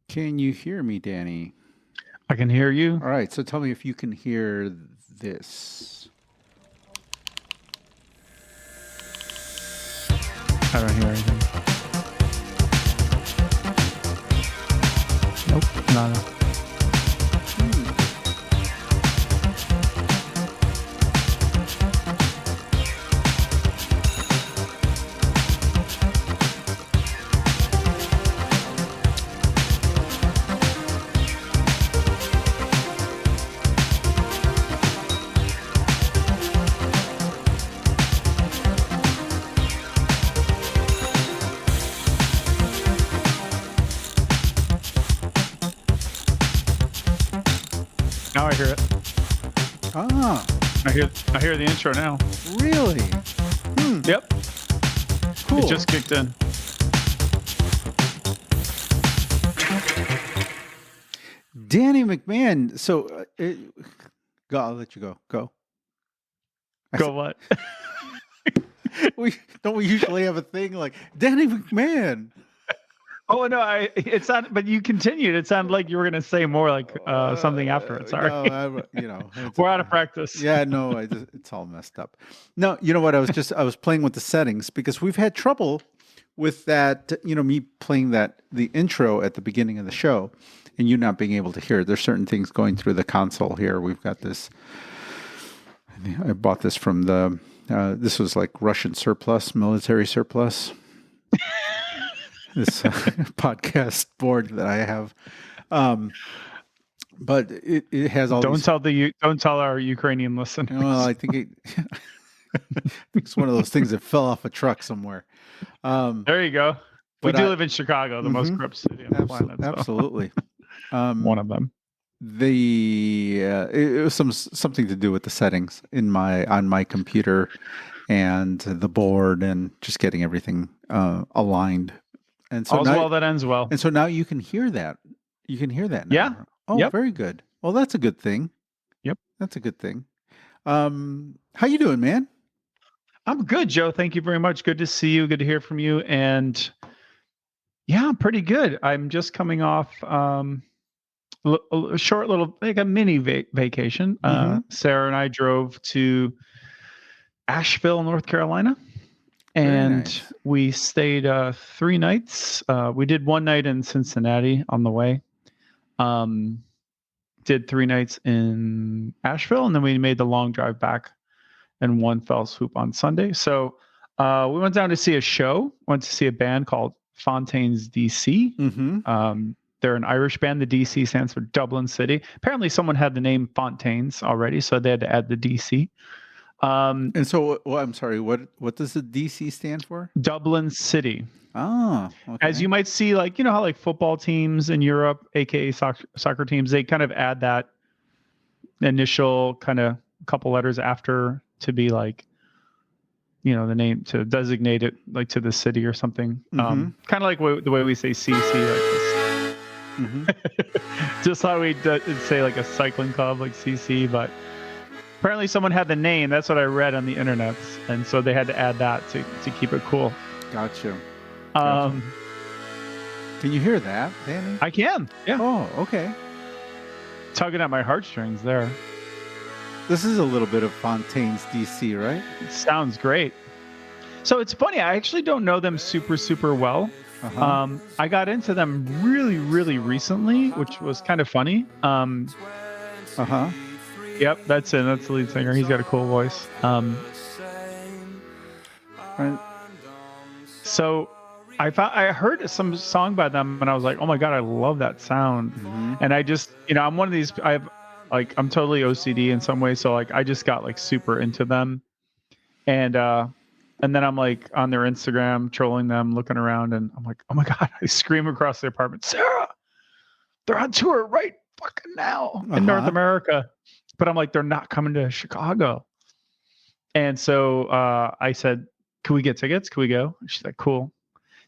Can you hear me, Danny? I can hear you. All right, so tell me if you can hear this. I don't hear anything. Nope, nada. Now I hear it. Ah, I hear the intro now. really? Yep. Cool. It just kicked in. Danny McMahon. So, go. I'll let you go. Go. Go what? We usually have a thing like Danny McMahon. Oh no, it sounded, but you continued. It sounded like you were gonna say more like something afterwards. Sorry. No, We're out of practice. Yeah, no, it's all messed up. No, you know what? I was playing with the settings because we've had trouble with that. Me playing the intro at the beginning of the show, and you not being able to hear it. There's certain things going through the console here. We've got this. I bought this from the. This was like Russian surplus, military surplus. This podcast board that I have. But it has all. Don't tell our Ukrainian listeners. Well, I think it's one of those things that fell off a truck somewhere. There you go. We do live in Chicago, the most corrupt city on the planet. So. Absolutely. One of them. It was something to do with the settings on my computer and the board and just getting everything aligned. And so all's well that ends well. And so now you can hear that. You can hear that now. Yeah. Oh, yep. Very good. Well, that's a good thing. Yep. That's a good thing. How you doing, man? I'm good, Joe. Thank you very much. Good to see you. Good to hear from you. And yeah, I'm pretty good. I'm just coming off a short little, like a mini vacation. Sarah and I drove to Asheville, North Carolina. And we stayed 3 nights. We did 1 night in Cincinnati on the way. Did 3 nights in Asheville, and then we made the long drive back in one fell swoop on Sunday. So we went down to see a show. Went to see a band called Fontaines DC. They're an Irish band. The DC stands for Dublin City. Apparently, someone had the name Fontaines already, so they had to add the DC. And so, I'm sorry. What does the DC stand for? Dublin City. Oh, okay. As you might see, like how like football teams in Europe, aka soccer teams, they kind of add that initial kind of couple letters after to be like, the name to designate it like to the city or something. Kind of like the way we say CC, like this. Just how we say like a cycling club, like CC, but. Apparently someone had the name. That's what I read on the internet. And so they had to add that to keep it cool. Gotcha. Can you hear that, Danny? I can. Yeah. Oh, okay. Tugging at my heartstrings there. This is a little bit of Fontaine's DC, right? It sounds great. So it's funny. I actually don't know them super, super well. I got into them really, really recently, which was kind of funny. Yep, that's it. That's the lead singer. He's got a cool voice. Right. So I heard some song by them, and I was like, "Oh my god, I love that sound!" And I just, I'm one of these. I'm totally OCD in some ways, so like I just got like super into them, and then I'm like on their Instagram, trolling them, looking around, and I'm like, "Oh my god!" I scream across the apartment, "Sarah, they're on tour right fucking now in North America." But I'm like, they're not coming to Chicago. And so I said, can we get tickets? Can we go? She's like, cool.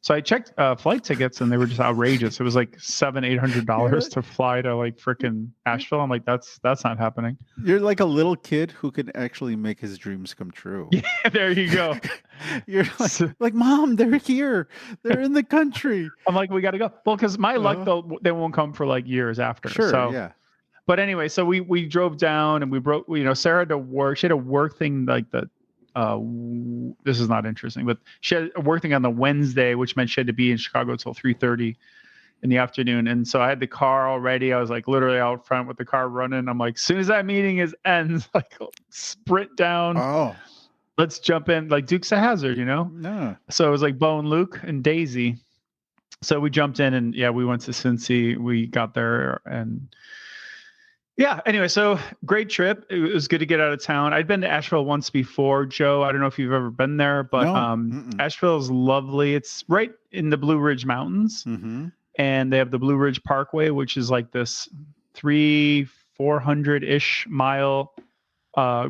So I checked flight tickets and they were just outrageous. It was like $700-800 to fly to like freaking Asheville. I'm like, that's not happening. You're like a little kid who can actually make his dreams come true. Yeah, there you go. You're like, Mom, they're here. They're in the country. I'm like, we got to go. Well, because my luck, they won't come for like years after. Sure, so, yeah. But anyway, so we drove down and we broke. Sarah had to work. She had a work thing like the. This is not interesting, but she had a work thing on the Wednesday, which meant she had to be in Chicago till 3:30 in the afternoon. And so I had the car already. I was like literally out front with the car running. I'm like, as soon as that meeting ends, like sprint down. Oh, let's jump in, like Dukes of Hazzard, No. So it was like Bo and Luke and Daisy. So we jumped in and we went to Cincy. We got there and anyway, so great trip. It was good to get out of town. I'd been to Asheville once before, Joe. I don't know if you've ever been there, but Asheville is lovely. It's right in the Blue Ridge Mountains. Mm-hmm. And they have the Blue Ridge Parkway, which is like this 400-ish mile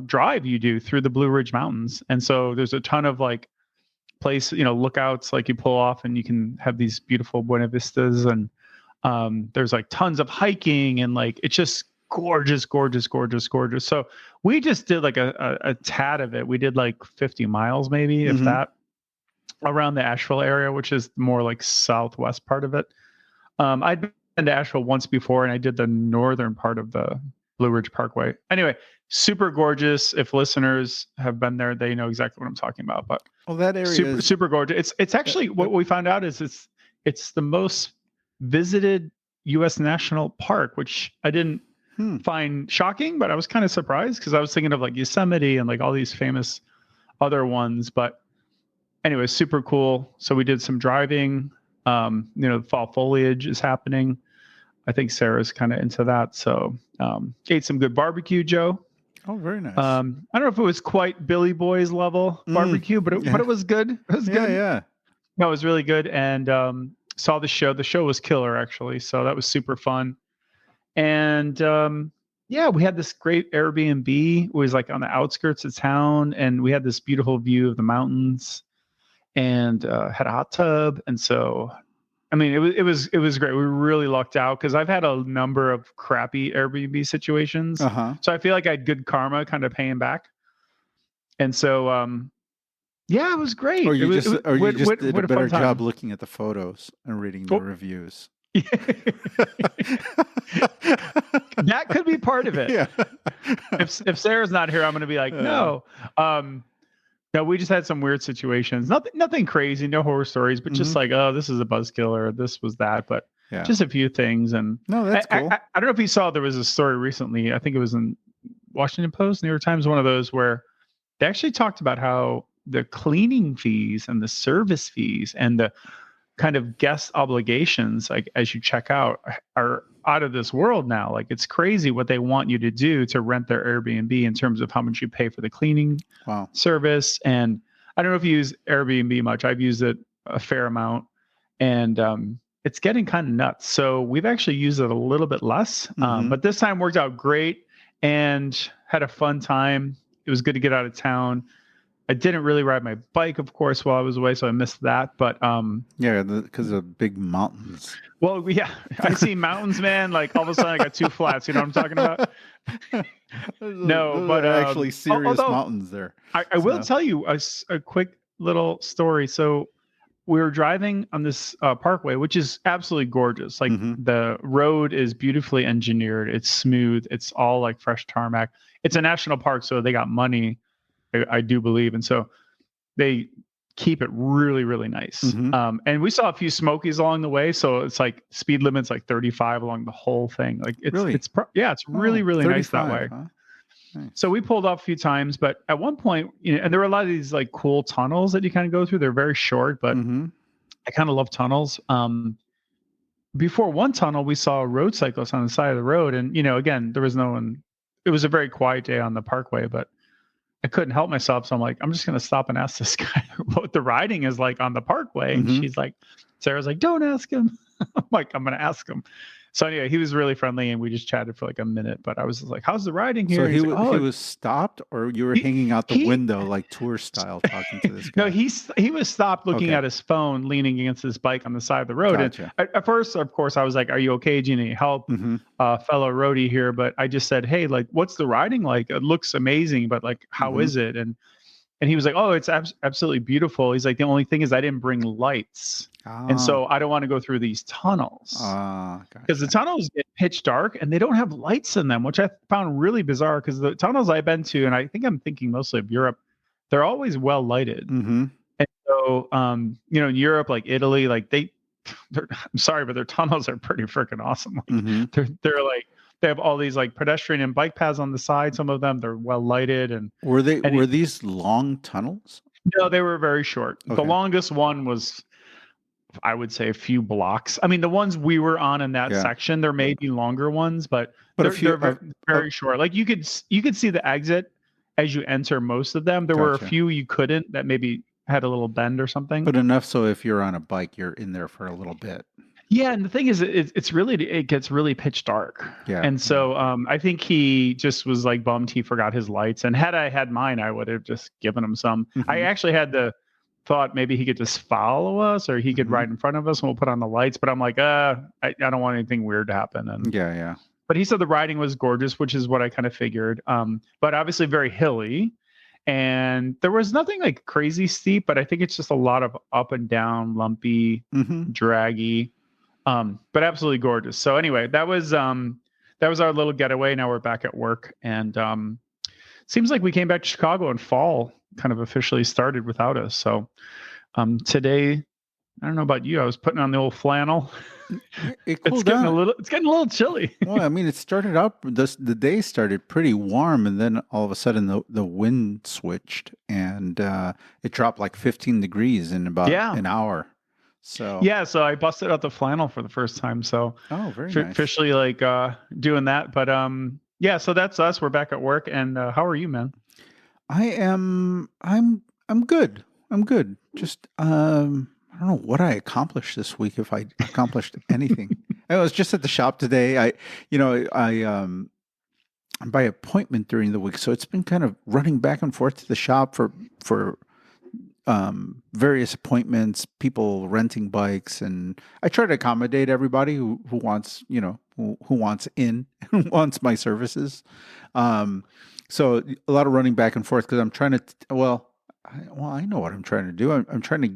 drive you do through the Blue Ridge Mountains. And so there's a ton of like lookouts, like you pull off and you can have these beautiful Buena Vistas. And there's like tons of hiking and like, it's just gorgeous. So we just did like a tad of it. We did like 50 miles, maybe if that, around the Asheville area, which is more like southwest part of it. I'd been to Asheville once before and I did the northern part of the Blue Ridge Parkway. Anyway, super gorgeous. If listeners have been there, they know exactly what I'm talking about. But that area is super gorgeous. It's actually what we found out is it's the most visited U.S. national park, which I didn't find shocking, but I was kind of surprised because I was thinking of like Yosemite and like all these famous other ones. But anyway, super cool. So we did some driving. The fall foliage is happening. I think Sarah's kind of into that. So ate some good barbecue, Joe. Oh, very nice. I don't know if it was quite Billy Boy's level barbecue, but it was good. It was good. Yeah. No, it was really good. And saw the show. The show was killer, actually. So that was super fun. And we had this great Airbnb. It was like on the outskirts of town, and we had this beautiful view of the mountains, and had a hot tub. And so, I mean, it was great. We really lucked out because I've had a number of crappy Airbnb situations. So I feel like I had good karma, kind of paying back. And so, it was great. Or you just did a better job time. looking at the photos and reading the reviews. That could be part of it. Yeah. If Sarah's not here, I'm going to be like, no. No, we just had some weird situations. Nothing crazy, no horror stories, but just like, oh, this is a buzzkill or this was that. But just a few things. And no, that's cool. I don't know if you saw, there was a story recently. I think it was in Washington Post, New York Times, one of those where they actually talked about how the cleaning fees and the service fees and the kind of guest obligations, like as you check out, are out of this world now. Like it's crazy what they want you to do to rent their Airbnb in terms of how much you pay for the cleaning service. And I don't know if you use Airbnb much. I've used it a fair amount, and it's getting kind of nuts. So we've actually used it a little bit less, but this time worked out great and had a fun time. It was good to get out of town. I didn't really ride my bike, of course, while I was away, so I missed that. But because of big mountains. Well, I see mountains, man. Like all of a sudden, I got two flats. You know what I'm talking about? Those are actually serious mountains there. I will tell you a quick little story. So we were driving on this parkway, which is absolutely gorgeous. Like the road is beautifully engineered. It's smooth. It's all like fresh tarmac. It's a national park, so they got money, I do believe. And so they keep it really, really nice. And we saw a few Smokies along the way. So it's like speed limits like 35 along the whole thing. Like it's really, really nice that way. Huh? Nice. So we pulled off a few times, but at one point, and there were a lot of these like cool tunnels that you kind of go through. They're very short, but I kind of love tunnels. Before one tunnel, we saw a road cyclist on the side of the road. And, again, there was no one. It was a very quiet day on the parkway, but I couldn't help myself. So I'm like, I'm just going to stop and ask this guy what the riding is like on the parkway. And she's like, Sarah's like, don't ask him. I'm like, I'm going to ask him. So anyway, he was really friendly and we just chatted for like a minute, but I was like, how's the riding here? So He's like, he was stopped, or you were hanging out the window like tour style talking to this guy? No, he was stopped looking at his phone, leaning against his bike on the side of the road. Gotcha. And at first, of course, I was like, are you okay? Do you need help? Fellow roadie here. But I just said, hey, like, what's the riding like? It looks amazing, but like, how is it? And he was like, oh, it's absolutely beautiful. He's like, the only thing is I didn't bring lights. And so I don't want to go through these tunnels because the tunnels get pitch dark and they don't have lights in them, which I found really bizarre because the tunnels I've been to, and I think I'm thinking mostly of Europe, they're always well lighted. And so, in Europe, like Italy, like I'm sorry, but their tunnels are pretty freaking awesome. Like, they're like, they have all these like pedestrian and bike paths on the side. Some of them, they're well lighted. And were these long tunnels? No, they were very short. Okay. The longest one was, I would say, a few blocks. I mean, the ones we were on in that section, there may be longer ones, but they're very short. Like you could see the exit as you enter most of them. There were a few you couldn't, that maybe had a little bend or something. But enough so if you're on a bike, you're in there for a little bit. Yeah, and the thing is, it gets really pitch dark. Yeah, and so I think he just was like bummed he forgot his lights. And had I had mine, I would have just given him some. I actually had the thought maybe he could just follow us, or he could ride in front of us, and we'll put on the lights. But I'm like, I don't want anything weird to happen. And yeah. But he said the riding was gorgeous, which is what I kind of figured. But obviously very hilly. And there was nothing like crazy steep, but I think it's just a lot of up and down, lumpy, draggy. But absolutely gorgeous. So anyway, that was our little getaway. Now we're back at work, and seems like we came back to Chicago and fall kind of officially started without us. So today, I don't know about you, I was putting on the old flannel. It cooled down. It's getting a little chilly. Well, I mean, it started out, the day started pretty warm, and then all of a sudden the wind switched, and it dropped like 15 degrees in about an hour. So I busted out the flannel for the first time. So very nice. Officially like doing that. But so that's us. We're back at work. And how are you, man? I'm good. I'm good. Just I don't know what I accomplished this week, if I accomplished anything. I was just at the shop today. I'm by appointment during the week, so it's been kind of running back and forth to the shop for various appointments, people renting bikes, and I try to accommodate everybody who wants, who wants who wants my services. So a lot of running back and forth because I'm trying to, I know what I'm trying to do. I'm trying to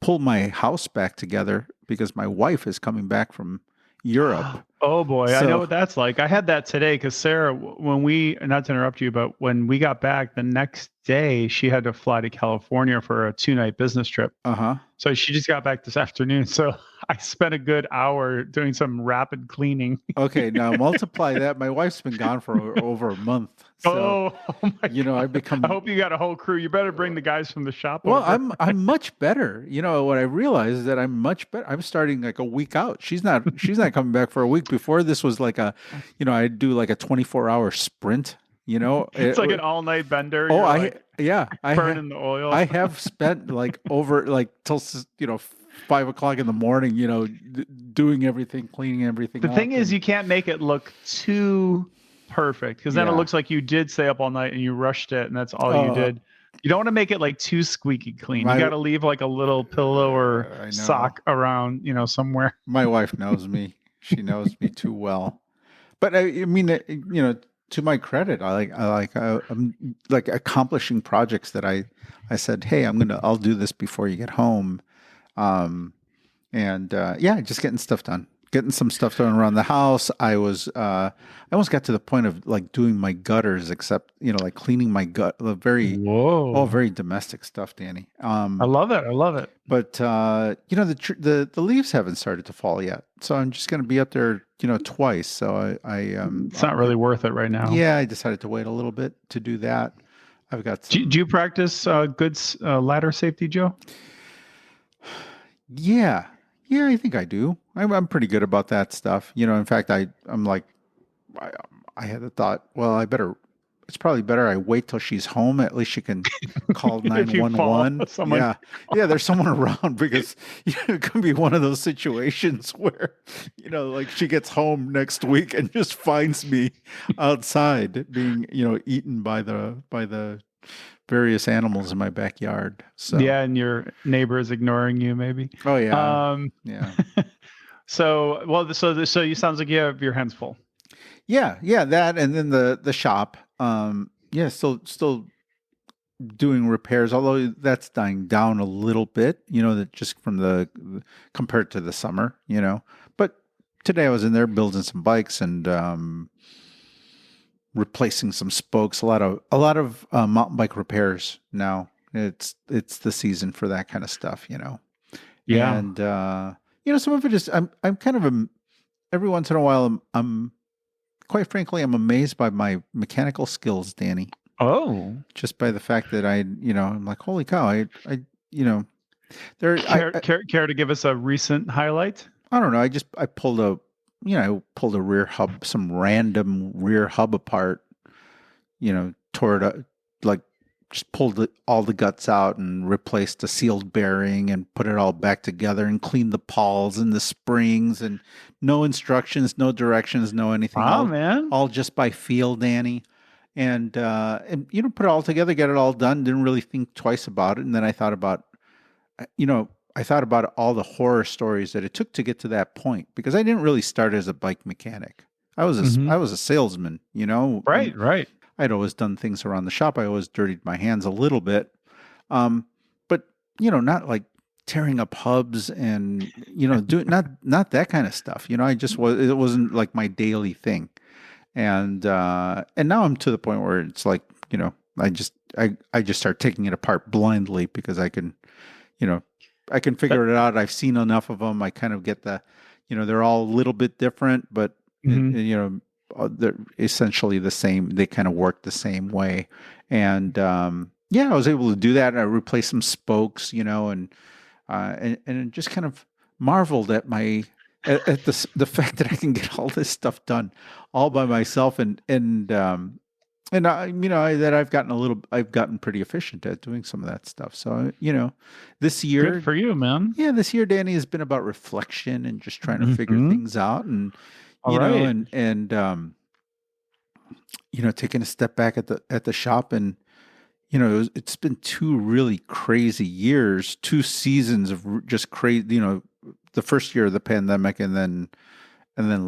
pull my house back together because my wife is coming back from Europe. Oh boy, I know what that's like. I had that today because Sarah, not to interrupt you, but when we got back the next day, she had to fly to California for a 2-night business trip. So she just got back this afternoon. So I spent a good hour doing some rapid cleaning. Okay, now multiply that. My wife's been gone for over a month. So, oh my God. I hope you got a whole crew. You better bring the guys from the shop. Well, over. I'm much better. What I realized is that I'm much better. I'm starting like a week out. She's not coming back for a week. Before this was like I do like a 24-hour sprint. It's like an all-night bender. Oh, I burning the oil. I have spent like over like till 5 o'clock in the morning. Doing everything, cleaning everything. The thing is, you can't make it look too perfect because then it looks like you did stay up all night and you rushed it, and that's all you did. You don't want to make it like too squeaky clean. You got to leave like a little pillow or sock around, somewhere. My wife knows me. She knows me too well. But I mean, to my credit, I'm like accomplishing projects that I said, hey, I'll do this before you get home. Just getting stuff done. Getting some stuff done around the house. I almost got to the point of like doing my gutters, except like cleaning my gut. Very domestic stuff, Danny. I love it. But the leaves haven't started to fall yet, so I'm just going to be up there, twice. So it's not really worth it right now. Yeah, I decided to wait a little bit to do that. I've got. Do you practice good ladder safety, Joe? Yeah, I think I do. I'm pretty good about that stuff. In fact, I'm like, I had the thought, well, I better it's probably better I wait till she's home. At least she can call If you fall, 911. someone. Yeah. Yeah, there's someone around because it could be one of those situations where, like she gets home next week and just finds me outside being, eaten by the various animals in my backyard. So, Yeah, and your neighbor is ignoring you, maybe. oh yeah. Um, Yeah. so you sounds like you have your hands full. Yeah, yeah, that and then the shop. Yeah, still doing repairs, although that's dying down a little bit, that just from compared to the summer, But today I was in there building some bikes and replacing some spokes, a lot of mountain bike repairs now. It's the season for that kind of stuff, Yeah. And some of it is I'm kind of every once in a while I'm quite frankly I'm amazed by my mechanical skills, Danny. Oh. Just by the fact that I'm like, holy cow, Care to give us a recent highlight? I don't know. I pulled a rear hub, some random rear hub apart, tore it up, like just pulled all the guts out and replaced a sealed bearing and put it all back together and cleaned the pawls and the springs and no instructions, no directions, no anything. Wow, man. All just by feel, Danny. And put it all together, get it all done. Didn't really think twice about it. And then I thought about all the horror stories that it took to get to that point, because I didn't really start as a bike mechanic. I was a salesman, Right. I'd always done things around the shop. I always dirtied my hands a little bit. But not like tearing up hubs and, doing not that kind of stuff. It wasn't like my daily thing. And now I'm to the point where it's like, I just start taking it apart blindly because I can figure it out. I've seen enough of them. I kind of get they're all a little bit different, but they're essentially the same. They kind of work the same way. And I was able to do that. I replaced some spokes, and just kind of marveled at the fact that I can get all this stuff done all by myself, and that I've gotten pretty efficient at doing some of that stuff. So, this year, good for you, man. Yeah, this year, Danny, has been about reflection and just trying to figure things out, and taking a step back at the shop, and it's been 2 really crazy years, 2 seasons of just crazy. The first year of the pandemic, and then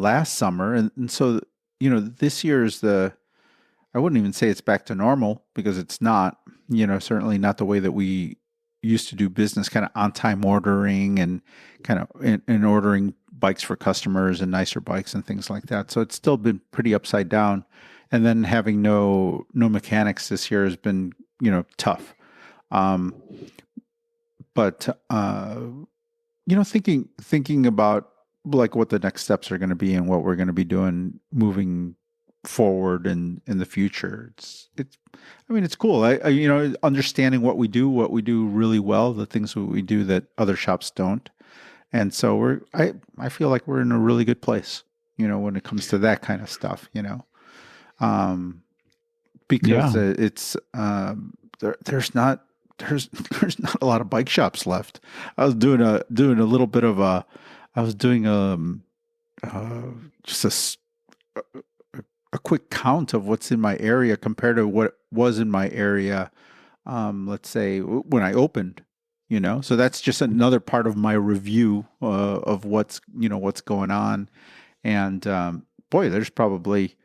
last summer, and so this year is I wouldn't even say it's back to normal, because it's not. Certainly not the way that we used to do business, kind of on-time ordering and kind of in ordering bikes for customers and nicer bikes and things like that. So it's still been pretty upside down. And then having no mechanics this year has been, tough. But thinking about like what the next steps are going to be and what we're going to be doing moving forward in the future. It's cool. I understanding what we do really well, the things that we do that other shops don't. And so I feel like we're in a really good place, when it comes to that kind of stuff, because it's there's not a lot of bike shops left. I was doing a little bit of just a quick count of what's in my area compared to what was in my area, let's say when I opened, so that's just another part of my review of what's going on. And boy, there's probably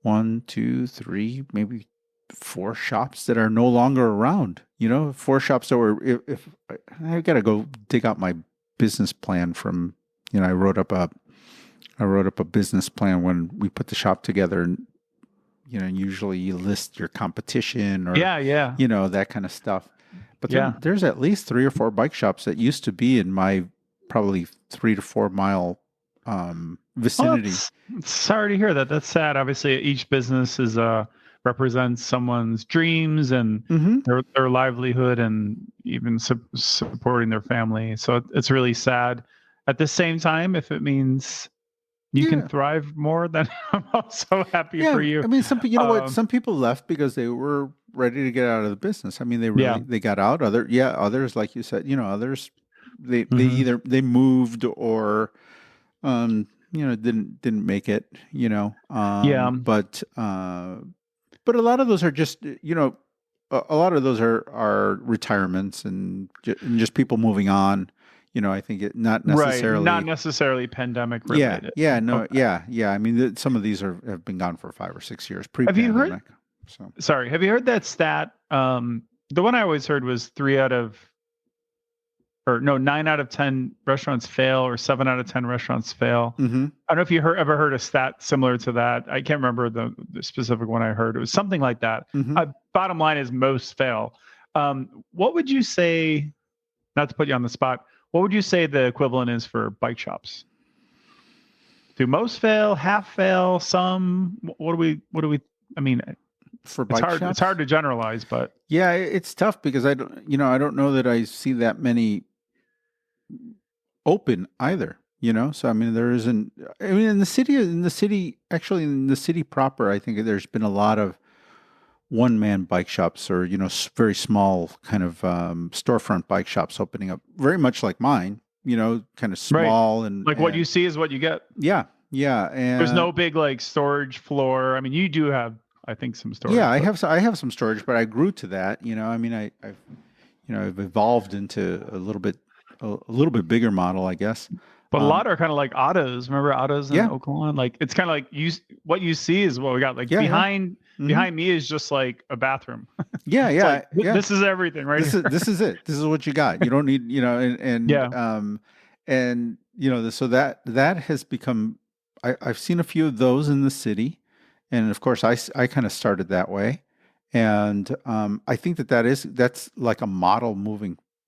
1, 2, 3, maybe 4 shops that are no longer around. 4 shops that were. If I got to go dig out my business plan from, I wrote up a business plan when we put the shop together, and usually you list your competition or that kind of stuff. But there's at least 3 or 4 bike shops that used to be in my probably 3 to 4 mile vicinity. Sorry to hear that. That's sad. Obviously, each business represents someone's dreams and their livelihood, and even supporting their family. So it's really sad. At the same time, if it means you can Yeah. thrive more, then I'm also happy Yeah. for you. I mean, you know what? Um, Some people left because they were ready to get out of the business. I mean, yeah. they got out. Others, like you said, others, they Hmm. either they moved or, didn't make it, Yeah. but a lot of those are just, a lot of those are retirements and just people moving on. I think it not Right. Not necessarily. necessarily pandemic Yeah, related. yeah, no, Okay. yeah. I mean, some of these have been gone for 5 or 6 years Have you heard, pre-pandemic. So, sorry, have you heard that stat? The one I always heard was 9 out of 10 restaurants fail, or 7 out of 10 restaurants fail. hmm I don't know if you ever heard a stat similar to that. I can't remember the specific one I heard. It was something like that. hmm Bottom line is most fail. What would you say, not to put you on the spot, what would you say the equivalent is for bike shops? Do most fail, half fail, some? What do we, I mean, for it's bike hard. It's shops. hard to generalize, but Yeah, it's tough because I don't know that I see that many open either. So I mean, there isn't. I mean, actually, in the city proper, I think there's been a lot of one-man bike shops or very small kind of storefront bike shops opening up, very much like mine. Kind of right. small and Like what you see is what you get. yeah, yeah, There's and no big like storage floor. I mean, you do have, I think, some storage. yeah, But I have some storage, but I grew to that. I mean, I've evolved into a little bit bigger model, I guess. a lot are kind of like autos. Remember autos in Yeah, Oklahoma? Like it's kind of like what you see is what we got. Like yeah, yeah. Mhm. behind me is just like a bathroom. Yeah, It's yeah, like yeah. this is everything right here. This is it. This is what you got. You don't need, Yeah. so that has become. I've seen a few of those in the city, and of course, I kind of started that way, and I think that's like a model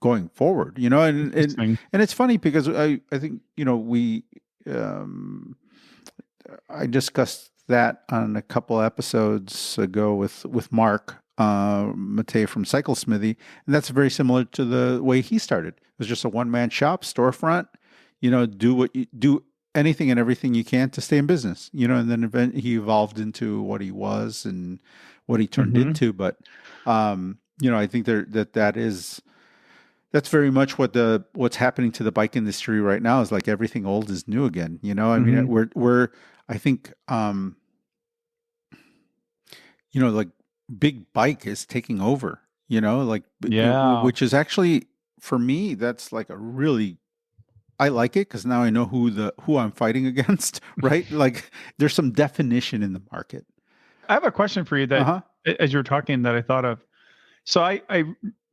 going forward. Interesting. And it's funny because I think we I discussed that on a couple episodes ago with Mark Matei from Cycle Smithy, and that's very similar to the way he started. It was just a one-man shop, storefront. Do anything and everything you can to stay in business. And then he evolved into what he was and what he turned into. But I think that's very much what's happening to the bike industry right now. Is like everything old is new again. I mean, we're I think like big bike is taking over. Like Yeah. which is actually for me that's like I like it because now I know who I'm fighting against. Right? Like there's some definition in the market. I have a question for you that as you were talking that I thought of. So I a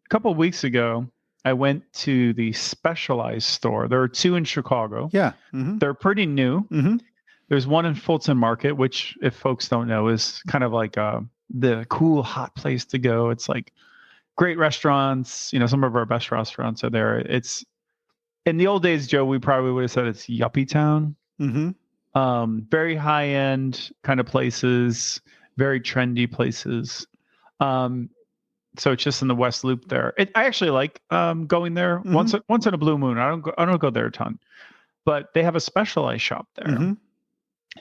couple of weeks ago, I went to the Specialized store. There are two in Chicago. Yeah. Mm-hmm. They're pretty new. Mm-hmm. There's one in Fulton Market, which, if folks don't know, is kind of like the cool, hot place to go. It's like great restaurants. Some of our best restaurants are there. It's in the old days, Joe, we probably would have said it's yuppie town. Mm-hmm. Very high end kind of places, very trendy places. So it's just in the West Loop there. I actually like going there once in a blue moon. I don't go there a ton, but they have a Specialized shop there,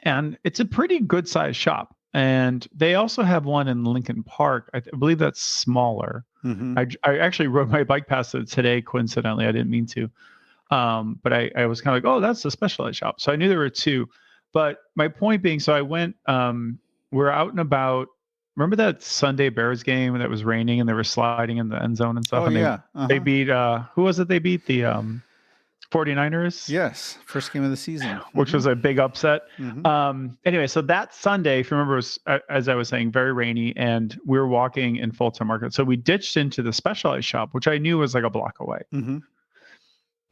and it's a pretty good sized shop. And they also have one in Lincoln Park. I believe that's smaller. I actually rode my bike past it today. Coincidentally, I didn't mean to, but I was kind of like, oh, that's the Specialized shop. So I knew there were two. But my point being, so I went. We're out and about. Remember that Sunday Bears game that was raining and they were sliding in the end zone and stuff? Oh, and yeah. They beat, who was it they beat? The 49ers? Yes. First game of the season. Which was a big upset. Anyway, so that Sunday, if you remember, was, as I was saying, very rainy, and we were walking in Fulton Market. So we ditched into the Specialized shop, which I knew was like a block away.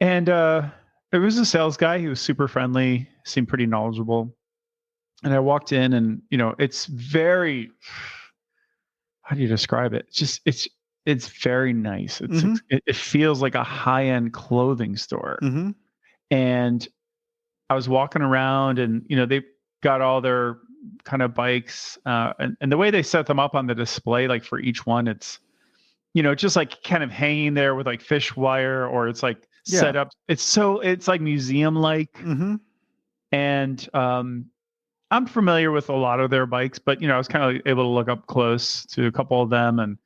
And there was a sales guy. He was super friendly, seemed pretty knowledgeable. And I walked in and, it's very, how do you describe it? It's very nice. It feels like a high-end clothing store. And I was walking around and, they've got all their kind of bikes. And the way they set them up on the display, like for each one, it's, just like kind of hanging there with like fish wire, or it's like set up. It's like museum-like. And I'm familiar with a lot of their bikes, but I was kind of able to look up close to a couple of them, and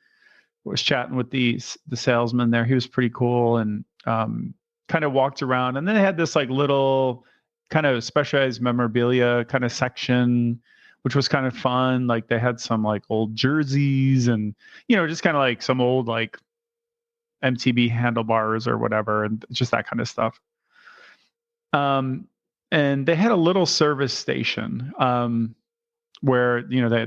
was chatting with the salesman there. He was pretty cool, and kind of walked around. And then they had this like little kind of specialized memorabilia kind of section, which was kind of fun. Like they had some like old jerseys and just kind of like some old like MTB handlebars or whatever, and just that kind of stuff. And they had a little service station where they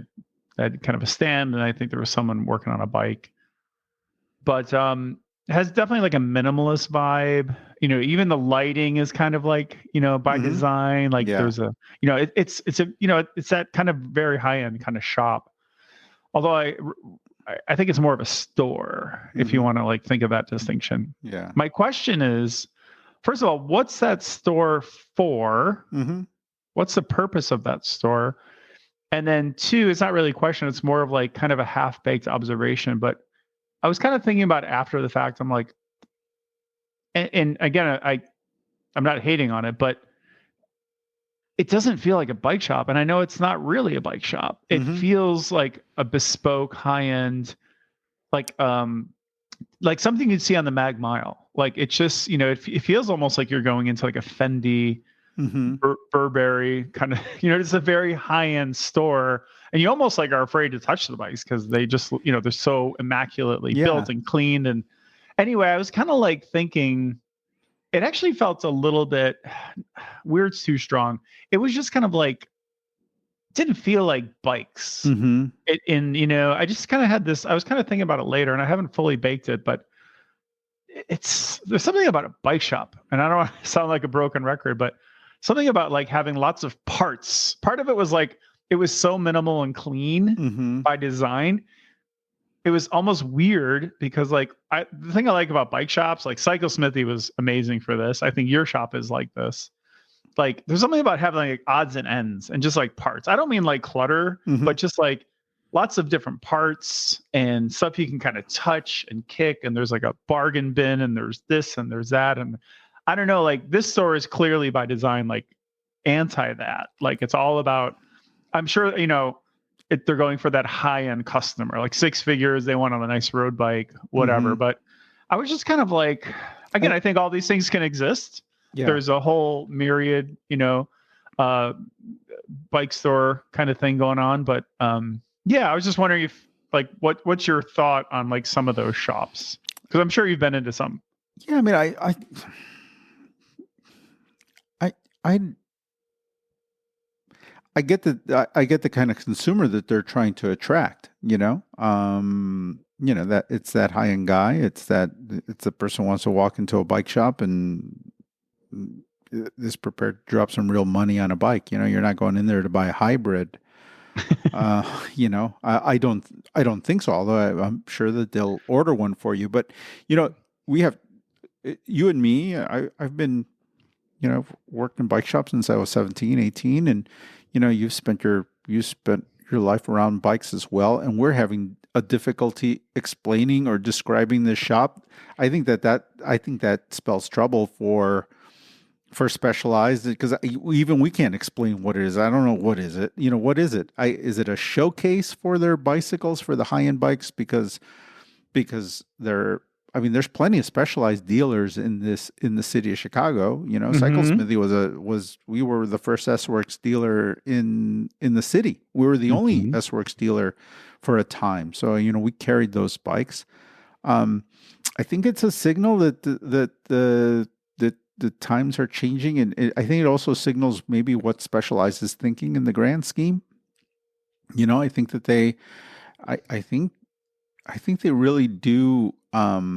had kind of a stand, and I think there was someone working on a bike. But it has definitely like a minimalist vibe. Even the lighting is kind of like by design. Like there's a it's that kind of very high end kind of shop. Although I think it's more of a store if you want to like think of that distinction. Yeah. My question is, first of all, what's that store for? What's the purpose of that store? And then two, it's not really a question. It's more of like kind of a half-baked observation. But I was kind of thinking about it after the fact. I'm like, and again, I'm not hating on it, but it doesn't feel like a bike shop. And I know it's not really a bike shop. It feels like a bespoke, high-end, like something you'd see on the Mag Mile. Like it's just, it feels almost like you're going into like a Fendi, Burberry kind of, it's a very high-end store, and you almost like are afraid to touch the bikes because they just, they're so immaculately built and cleaned. And anyway, I was kind of like thinking, it actually felt a little bit, weird's too strong. It was just kind of like, didn't feel like bikes. I just kind of had this, I was kind of thinking about it later, and I haven't fully baked it, but there's something about a bike shop, and I don't want to sound like a broken record, but something about like having lots of parts. Part of it was like, it was so minimal and clean by design. It was almost weird because like the thing I like about bike shops, like Cycle Smithy was amazing for this. I think your shop is like this. Like there's something about having like odds and ends and just like parts. I don't mean like clutter, but just like lots of different parts and stuff you can kind of touch and kick. And there's like a bargain bin, and there's this and there's that. And I don't know, like this store is clearly by design, like anti that. Like it's all about, I'm sure, they're going for that high end customer, like six figures. They want on a nice road bike, whatever. But I was just kind of like, again, I think all these things can exist. Yeah. There's a whole myriad, bike store kind of thing going on. But I was just wondering if like, what's your thought on like some of those shops? Because I'm sure you've been into some. Yeah, I mean, I get the kind of consumer that they're trying to attract, that it's that high end guy. It's the person who wants to walk into a bike shop and is prepared to drop some real money on a bike. You're not going in there to buy a hybrid. I don't think so. Although I'm sure that they'll order one for you. But we have, you and me. I've been, worked in bike shops since I was 17, 18, and you've spent your life around bikes as well. And we're having a difficulty explaining or describing this shop. I think that spells trouble for Specialized, because even we can't explain what it is. I don't know, what is it? What is it? Is it a showcase for their bicycles, for the high end bikes? Because there's plenty of Specialized dealers in the city of Chicago. Cycle Smithy we were the first S-Works dealer in the city. We were the only S-Works dealer for a time. So we carried those bikes. I think it's a signal that the times are changing, and I think it also signals maybe what Specialized is thinking in the grand scheme. I think that I think they really do. I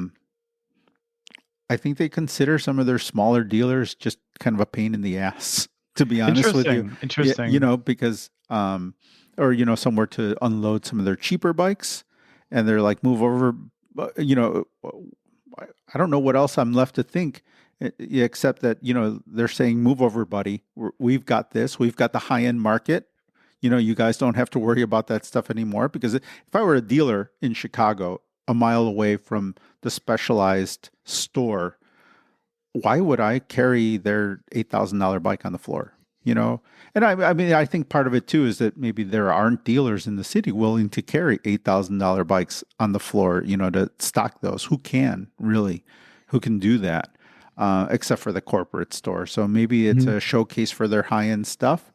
think they consider some of their smaller dealers just kind of a pain in the ass, to be honest with you. Interesting. Because somewhere to unload some of their cheaper bikes, and they're like, move over. I don't know what else I'm left to think, except that they're saying, move over, buddy. We've got this. We've got the high end market. You guys don't have to worry about that stuff anymore. Because if I were a dealer in Chicago, a mile away from the Specialized store, why would I carry their $8,000 bike on the floor? you know. And I mean, I think part of it too is that maybe there aren't dealers in the city willing to carry $8,000 bikes on the floor, you know, to stock those. Who can really? Who can do that? Except for the corporate store. So maybe it's a showcase for their high-end stuff.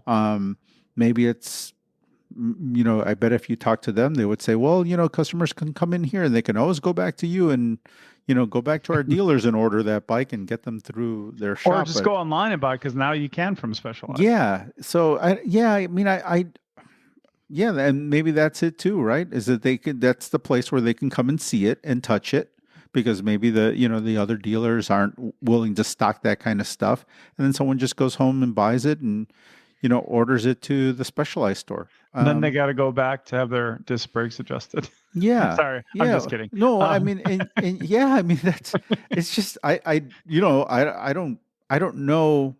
Maybe it's, you know, I bet if you talk to them, they would say, well, you know, customers can come in here and they can always go back to you and, you know, go back to our dealers and order that bike and get them through their shop. Or just go online and buy it, because now you can from Specialized. Yeah. So I mean, yeah, and maybe that's it too, right? Is that that's the place where they can come and see it and touch it, because maybe the other dealers aren't willing to stock that kind of stuff. And then someone just goes home and buys it and, you know, orders it to the Specialized store. Then they got to go back to have their disc brakes adjusted. Yeah. Sorry, yeah. I'm just kidding. No, I mean, and yeah, I mean, it's just, I don't know. I don't know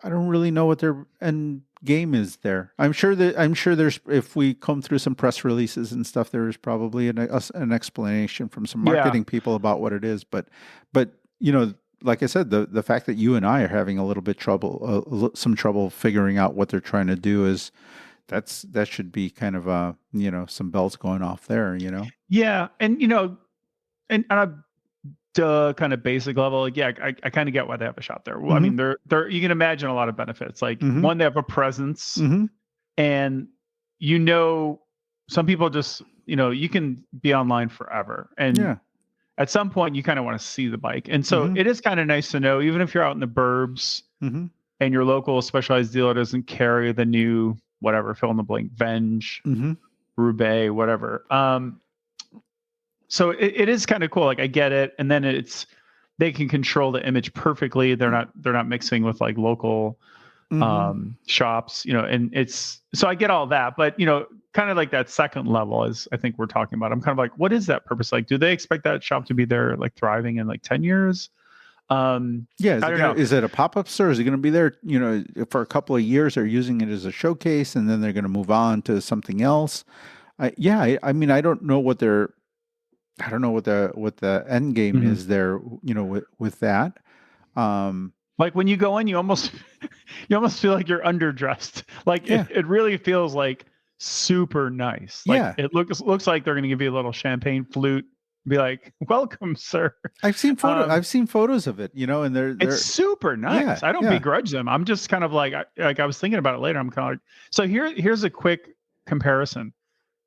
I don't really know what their end game is there. I'm sure there's, if we comb through some press releases and stuff, there is probably an explanation from some marketing people about what it is. But, you know, like I said, the fact that you and I are having a little bit some trouble figuring out what they're trying to do that should be kind of you know, some bells going off there, you know? Yeah. And, you know, and on a kind of basic level, like, yeah, I kind of get why they have a shop there. Well, I mean, they're you can imagine a lot of benefits. Like, one, they have a presence, and, you know, some people just, you know, you can be online forever. And at some point you kind of want to see the bike. And so it is kind of nice to know, even if you're out in the burbs and your local Specialized dealer doesn't carry the new, whatever, fill in the blank, Venge, Roubaix, whatever. So it is kind of cool. Like, I get it. And then they can control the image perfectly. They're not mixing with like local shops, you know, and so I get all that, but, you know, kind of like that second level is, I think we're talking about. I'm kind of like, what is that purpose? Like, do they expect that shop to be there, like, thriving in like 10 years? Is it a pop-up store? Is it going to be there, you know, for a couple of years? They're using it as a showcase and then they're going to move on to something else. I mean, I don't know what the end game is there, you know, with that. Like, when you go in, you almost feel like you're underdressed. Like, it really feels like super nice. Like, it looks like they're going to give you a little champagne flute, be like, welcome, sir. I've seen photos of it, you know, and it's super nice. I don't begrudge them. I'm just kind of like I was thinking about it later. I'm kind of like, so here's a quick comparison.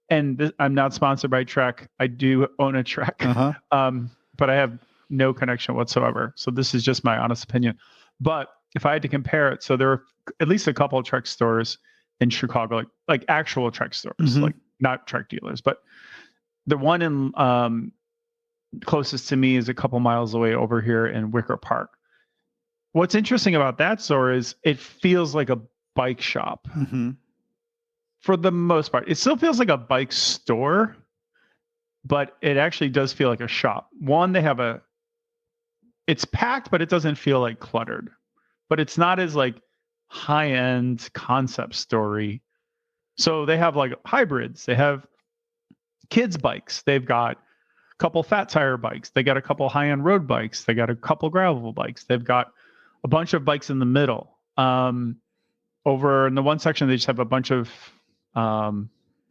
And I'm not sponsored by Trek. I do own a Trek, but I have no connection whatsoever. So this is just my honest opinion. But if I had to compare it, so there are at least a couple of Trek stores in Chicago, like actual Trek stores, like not Trek dealers. But the one in closest to me is a couple miles away over here in Wicker Park. What's interesting about that store is it feels like a bike shop. For the most part. It still feels like a bike store, but it actually does feel like a shop. One, it's packed, but it doesn't feel like cluttered. But it's not as like high-end concept story. So they have like hybrids. They have kids bikes. They've got a couple fat tire bikes. They got a couple high-end road bikes. They got a couple gravel bikes. They've got a bunch of bikes in the middle. Over in the one section, they just have a bunch of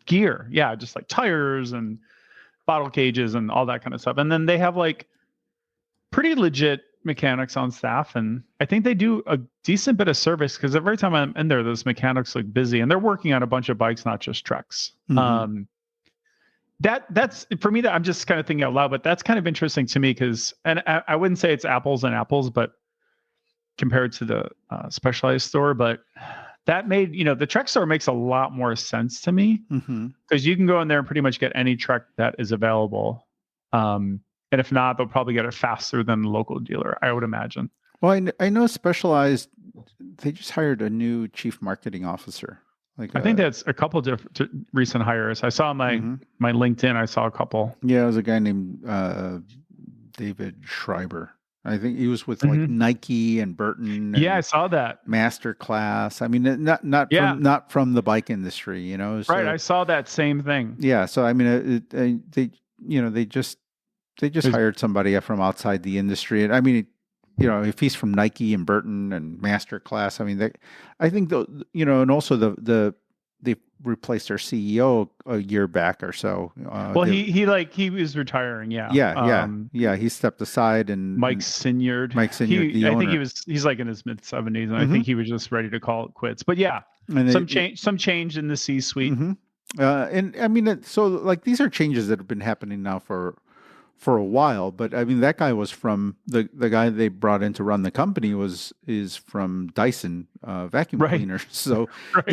gear. Yeah, just like tires and bottle cages and all that kind of stuff. And then they have like pretty legit mechanics on staff. And I think they do a decent bit of service, because every time I'm in there, those mechanics look busy and they're working on a bunch of bikes, not just Treks. That's for me, that I'm just kind of thinking out loud, but that's kind of interesting to me, because, and I wouldn't say it's apples and apples, but compared to the Specialized store, but that made, you know, the Trek store makes a lot more sense to me, because you can go in there and pretty much get any Trek that is available. And if not, they'll probably get it faster than the local dealer, I would imagine. Well, I know Specialized, they just hired a new chief marketing officer. I think that's a couple of recent hires. I saw my LinkedIn, I saw a couple. Yeah, it was a guy named David Schreiber. I think he was with like Nike and Burton. And I saw that Masterclass. I mean, not from the bike industry, you know. So, right, I saw that same thing. Yeah, so I mean, they just hired somebody from outside the industry, and I mean, if he's from Nike and Burton and Masterclass, I mean, I think and also they replaced their CEO a year back or so. Well, he was retiring. Yeah. Yeah. He stepped aside Mike Sinyard, the owner. I think he's like in his mid 70s, and I Mm-hmm. think he was just ready to call it quits. But yeah, And some change in the C-suite. Mm-hmm. And I mean, so like these are changes that have been happening now for a while. But I mean, that guy was from the guy they brought in to run the company is from Dyson vacuum cleaners. So Right.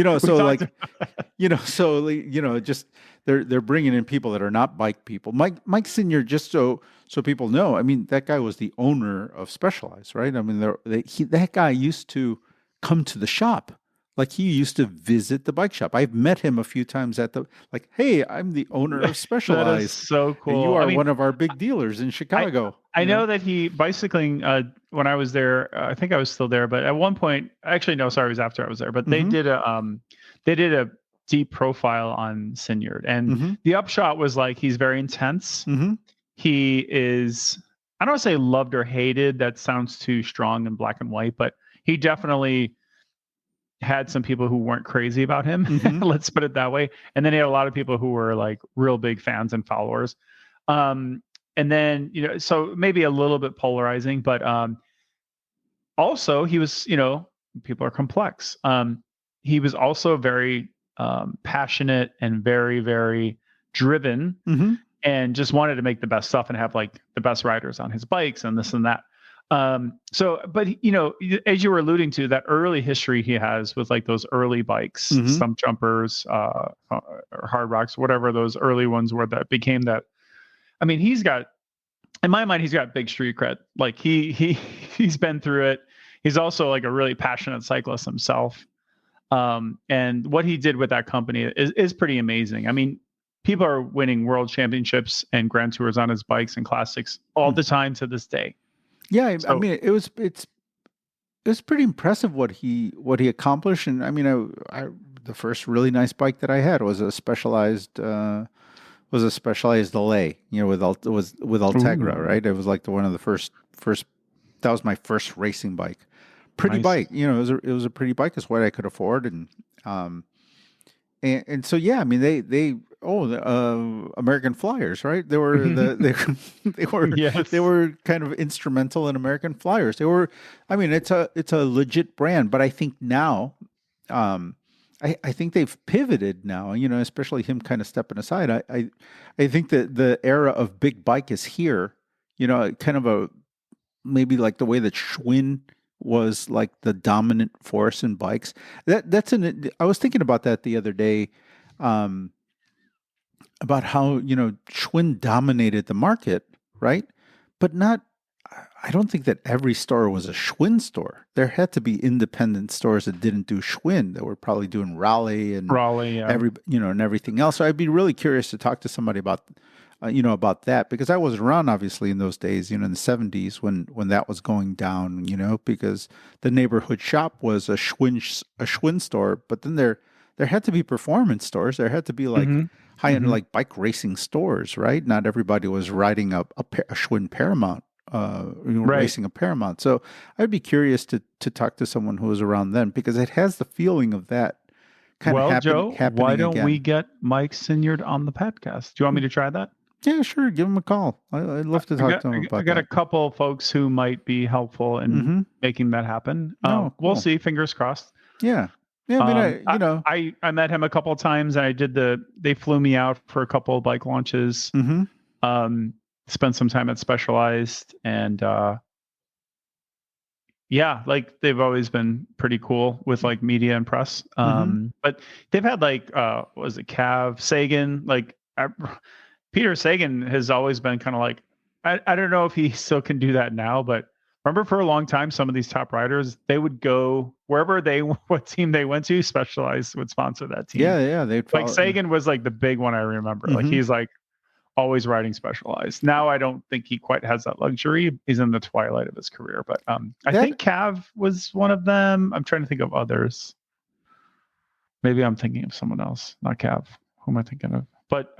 just they're bringing in people that are not bike people. Mike Senior, just so people know, I mean, that guy was the owner of Specialized, right? I mean, that guy used to come to the shop. Like he used to visit the bike shop. I've met him a few times hey, I'm the owner of Specialized. That is so cool. And you are one of our big dealers in Chicago. I know that he bicycling when I was there. I think I was still there, but at one point, actually, no, sorry, it was after I was there. But they did a deep profile on Sinyard, and the upshot was like he's very intense. He is, I don't want to say loved or hated. That sounds too strong and black and white, but he definitely had some people who weren't crazy about him. Let's put it that way. And then he had a lot of people who were like real big fans and followers. And then, so maybe a little bit polarizing, but also he was, people are complex. He was also very passionate and very, very driven and just wanted to make the best stuff and have like the best riders on his bikes and this and that. But as you were alluding to, that early history he has with like those early bikes, stump jumpers, or hard rocks, whatever those early ones were that became that. I mean, in my mind, he's got big street cred. Like he's been through it. He's also like a really passionate cyclist himself. And what he did with that company is pretty amazing. I mean, people are winning world championships and grand tours on his bikes and classics all the time to this day. Yeah, I mean, it's pretty impressive what he accomplished. And I mean, the first really nice bike that I had was a Specialized delay, with Ultegra, right? It was like one of the first. That was my first racing bike. Pretty bike, it was a pretty bike. It's what I could afford, and so yeah, I mean the American Flyers, right? They were they were kind of instrumental in American Flyers. They were, I mean, it's a legit brand, but I think now, I think they've pivoted now. Especially him kind of stepping aside. I think that the era of big bike is here. Kind of maybe like the way that Schwinn was like the dominant force in bikes. I was thinking about that the other day, about how, Schwinn dominated the market, right? But I don't think that every store was a Schwinn store. There had to be independent stores that didn't do Schwinn, that were probably doing Raleigh, and everything else. So I'd be really curious to talk to somebody about that, because I was around obviously in those days, in the 70s when that was going down, because the neighborhood shop was a Schwinn store, but then there had to be performance stores. There had to be like high-end like bike racing stores, right? Not everybody was riding a Schwinn Paramount, racing a Paramount. So I'd be curious to talk to someone who was around then, because it has the feeling of that kind of happening. Joe, why don't we get Mike Sinyard on the podcast? Do you want me to try that? Yeah, sure. Give him a call. I'd love to talk to him about that. I got a couple folks who might be helpful in making that happen. Cool. We'll see. Fingers crossed. Yeah. Yeah. I mean, I met him a couple of times, and they flew me out for a couple of bike launches. Spent some time at Specialized, and like they've always been pretty cool with like media and press. But they've had like, was it Cav Sagan? Like Peter Sagan has always been kind of like, I don't know if he still can do that now, but remember for a long time, some of these top riders, they would go wherever what team they went to, Specialized would sponsor that team. Yeah. Like Sagan was like the big one I remember. Like he's like always riding Specialized. Now I don't think he quite has that luxury. He's in the twilight of his career, but I think Cav was one of them. I'm trying to think of others. Maybe I'm thinking of someone else, not Cav. Who am I thinking of? But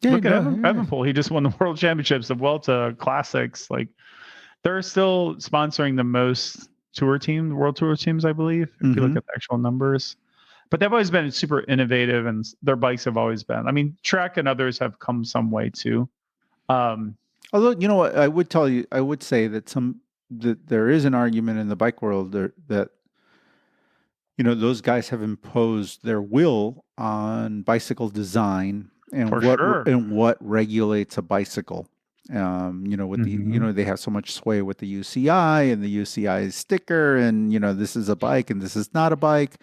look at Evanpool. He just won the World Championships, the Vuelta Classics. Like They're still sponsoring the most world tour teams, I believe, if you look at the actual numbers. But they've always been super innovative, and their bikes have always been. I mean, Trek and others have come some way too. Although, you know what, I would say that there is an argument in the bike world that those guys have imposed their will on bicycle design and what regulates a bicycle. With they have so much sway with the UCI and the UCI sticker, and this is a bike and this is not a bike,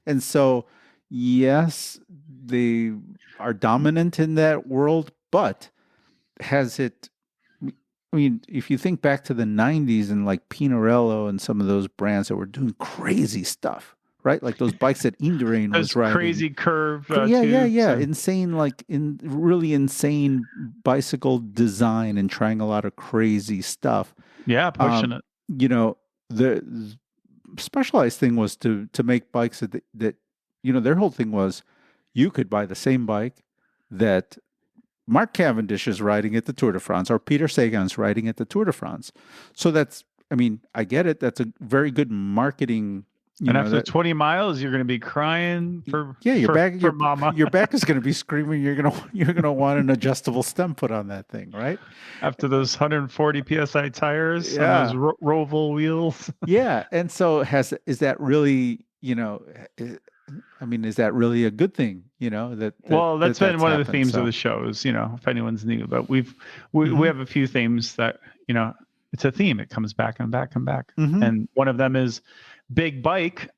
and so yes, they are dominant in that world. But has it? I mean, if you think back to the '90s and like Pinarello and some of those brands that were doing crazy stuff. Right, like those bikes that Indurain was riding. Crazy curve. Insane, really insane bicycle design and trying a lot of crazy stuff. Yeah, pushing it. The Specialized thing was to make bikes that their whole thing was you could buy the same bike that Mark Cavendish is riding at the Tour de France or Peter Sagan's riding at the Tour de France. So I get it. That's a very good marketing. After 20 miles, you're going to be crying for mama. Your back is going to be screaming. You're going to want an adjustable stem put on that thing, right? After those 140 psi tires, and those Roval wheels. Yeah, and so is that really is that really a good thing? That's been one of the themes of the shows. If anyone's new, but we have a few themes that it's a theme. It comes back and back and back, and one of them is big bike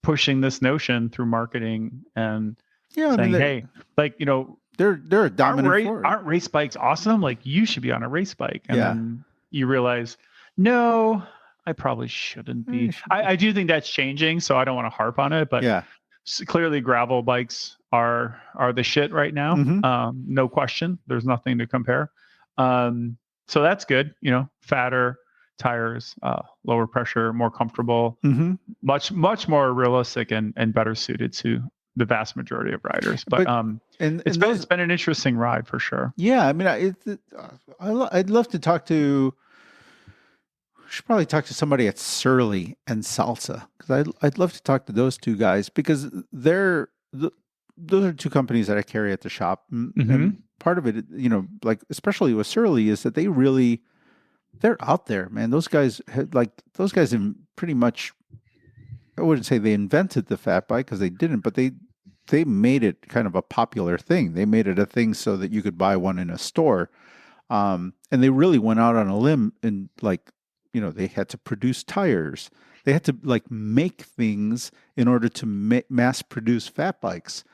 pushing this notion through marketing and saying, hey, they're a dominant force. Aren't race bikes awesome? Like, you should be on a race bike. And then you realize, no, I probably shouldn't be. I do think that's changing, so I don't want to harp on it, but clearly gravel bikes are the shit right now. No question. There's nothing to compare. So that's good. Fatter tires, lower pressure, more comfortable, much more realistic and better suited to the vast majority of riders. But it's been an interesting ride for sure. Yeah, I mean, I'd love to talk to. We should probably talk to somebody at Surly and Salsa, because I'd love to talk to those two guys, because those are two companies that I carry at the shop. And part of it, especially with Surly, is that they're out there, man. Those guys pretty much, I wouldn't say they invented the fat bike, because they didn't, but they made it kind of a popular thing. They made it a thing so that you could buy one in a store. And they really went out on a limb and they had to produce tires. They had to make things in order to mass produce fat bikes.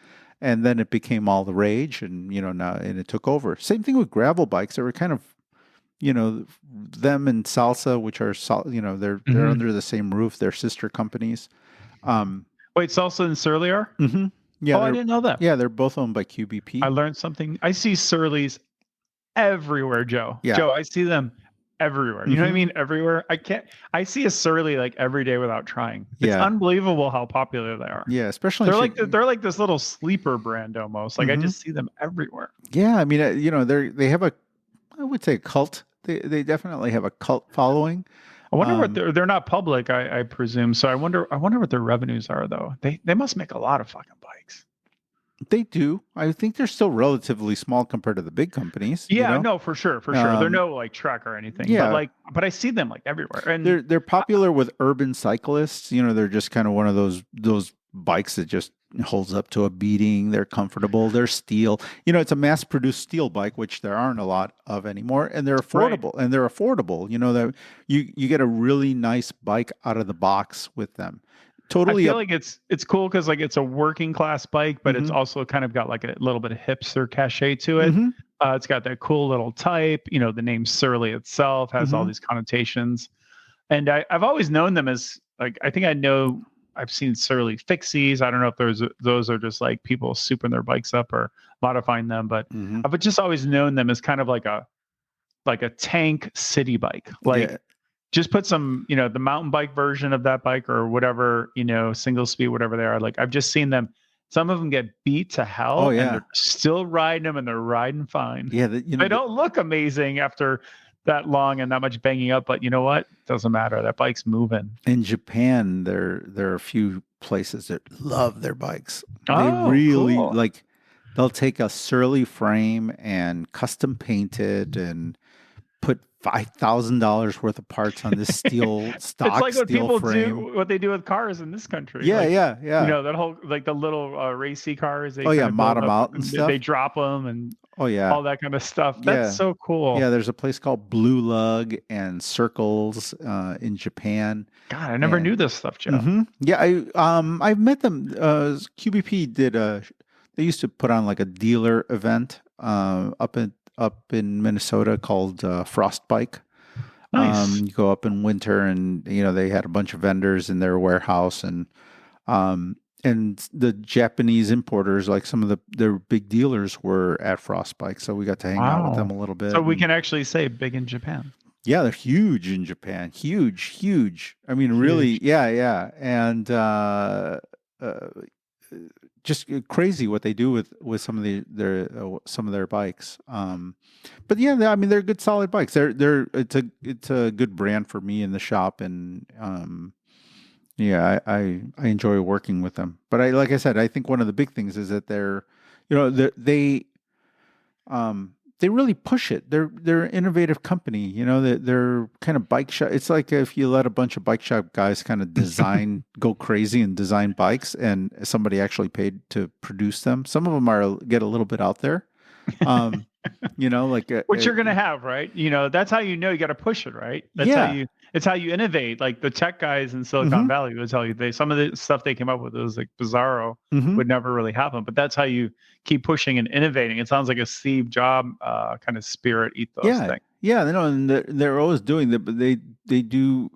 And then it became all the rage, and it took over. Same thing with gravel bikes. They were kind of, them and Salsa, which are, they're under the same roof. They're sister companies. Wait, Salsa and Surly are? Yeah. I didn't know that. Yeah, they're both owned by QBP. I learned something. I see Surly's everywhere, Joe. Yeah. Joe, I see them everywhere. You know what I mean? Everywhere. I see a Surly every day without trying. It's unbelievable how popular they are. Yeah, especially they're like this little sleeper brand almost. I just see them everywhere. Yeah, I mean, they have I would say a cult. They definitely have a cult following. I wonder what they're not public, I presume. So I wonder what their revenues are, though. They must make a lot of fucking bikes. They do. I think they're still relatively small compared to the big companies. Yeah, no, for sure. They're no Trek or anything. Yeah, but I see them everywhere. And they're popular with urban cyclists. They're just kind of one of those bikes that just holds up to a beating. They're comfortable. They're steel. It's a mass-produced steel bike, which there aren't a lot of anymore, and they're affordable. Right. And they're affordable. That you get a really nice bike out of the box with them. Totally. I feel it's cool because it's a working class bike, but it's also kind of got a little bit of hipster cachet to it. It's got that cool little type. The name Surly itself has all these connotations, and I've always known them as I think I know. I've seen Surly fixies. I don't know if those are just people souping their bikes up or modifying them, but I've just always known them as kind of like a tank city bike. Just put some, the mountain bike version of that bike or whatever, single speed, whatever they are. I've just seen them. Some of them get beat to hell. Oh, yeah. And they're still riding them, and they're riding fine. Yeah. They don't look amazing after that long and that much banging up. But you know what? Doesn't matter. That bike's moving. In Japan, there are a few places that love their bikes. They Oh, really cool. like. They'll take a Surly frame and custom paint it and put $5,000 worth of parts on this steel stock It's like what steel people frame. do, what they do with cars in this country. Yeah, Like, yeah, yeah. you know, that whole, like the little racy cars, they Oh, yeah, kind of mod build 'em up, out and stuff. they drop them and Oh, yeah. all that kind of stuff. Yeah. That's so cool. Yeah, there's a place called Blue Lug and Circles in Japan. God, I never knew this stuff, Joe. Yeah, I've met them. QBP did they used to put on like a dealer event up in Minnesota called Frostbike. Nice. You go up in winter, and they had a bunch of vendors in their warehouse, and the Japanese importers, like some of their big dealers, were at Frostbike, so we got to hang out with them a little bit. So we can actually say big in Japan. Yeah, they're huge in Japan. Huge. I mean, really, yeah. And just crazy what they do with some of their bikes. But yeah, I mean, they're good, solid bikes. It's a good brand for me in the shop, and yeah, I enjoy working with them. But like I said, I think one of the big things is that they really push it. They're an innovative company. They're kind of bike shop. It's like if you let a bunch of bike shop guys kind of go crazy and design bikes, and somebody actually paid to produce them. Some of them get a little bit out there. Like which you're gonna have, right? That's how you got to push it, right? That's how you innovate. Like the tech guys in Silicon Valley will tell you some of the stuff they came up with was like bizarro, would never really happen. But that's how you keep pushing and innovating. It sounds like a Steve Jobs kind of spirit ethos thing. Yeah, and they're always doing that, but they do.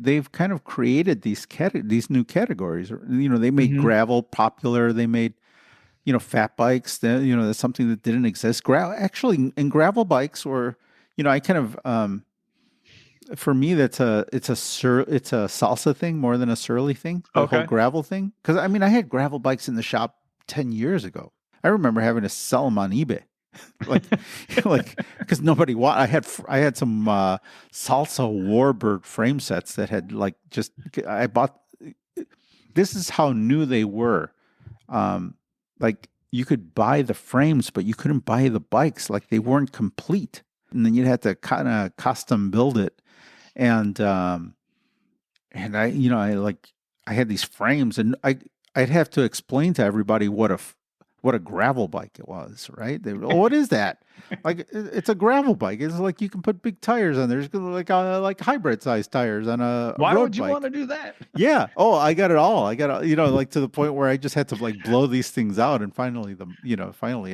They've kind of created these new categories. They made gravel popular. They made fat bikes. That's something that didn't exist. Actually, in gravel bikes, or I kind of for me, it's a salsa thing more than a surly thing. The whole gravel thing, because I mean, I had gravel bikes in the shop 10 years ago. I remember having to sell them on eBay, like because nobody I had some salsa warbird frame sets that had I bought. This is how new they were. Like you could buy the frames, but you couldn't buy the bikes. Like they weren't complete, and then you'd have to kind of custom build it. And I had these frames, and I'd have to explain to everybody what a gravel bike it was, right? What is that? Like it's a gravel bike. It's like you can put big tires on there. It's like hybrid sized tires on a Why road would you bike. want to do that? Yeah. Oh, I got it all. Like to the point where I just had to blow these things out, and finally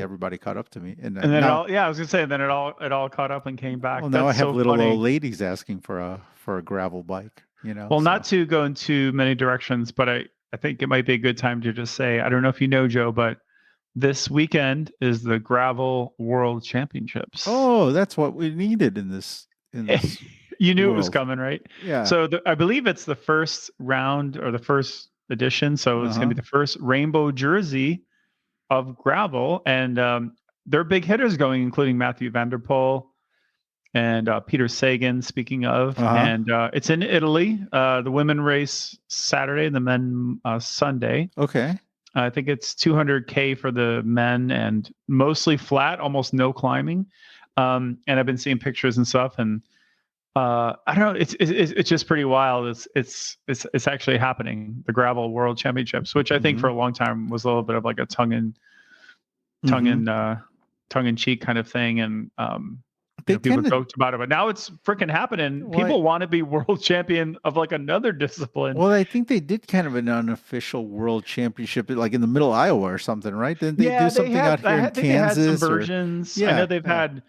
everybody caught up to me. And then I was gonna say, then it all caught up and came back. Well, now I have little old ladies asking for a gravel bike. Well, not to go into many directions, but I think it might be a good time to just say, I don't know if you know, Joe, but this weekend is the Gravel World Championships. Oh, that's what we needed in this. You knew it was coming, right? Yeah. So I believe it's the first round or the first edition. So it's going to be the first rainbow jersey of gravel. And there are big hitters going, including Matthew van der Poel and Peter Sagan, speaking of. And it's in Italy. The women race Saturday and the men Sunday. Okay. I think it's 200K for the men and mostly flat, almost no climbing. And I've been seeing pictures and stuff, and I don't know. It's just pretty wild. It's actually happening. The Gravel World Championships, which I think for a long time was a little bit of like a tongue in cheek kind of thing, and people joked about it, but now it's freaking happening. People want to be world champion of like another discipline. Well, I think they did kind of an unofficial world championship, like in the middle of Iowa or something, right? Didn't they do something out here in Kansas? They had some versions. I know they've had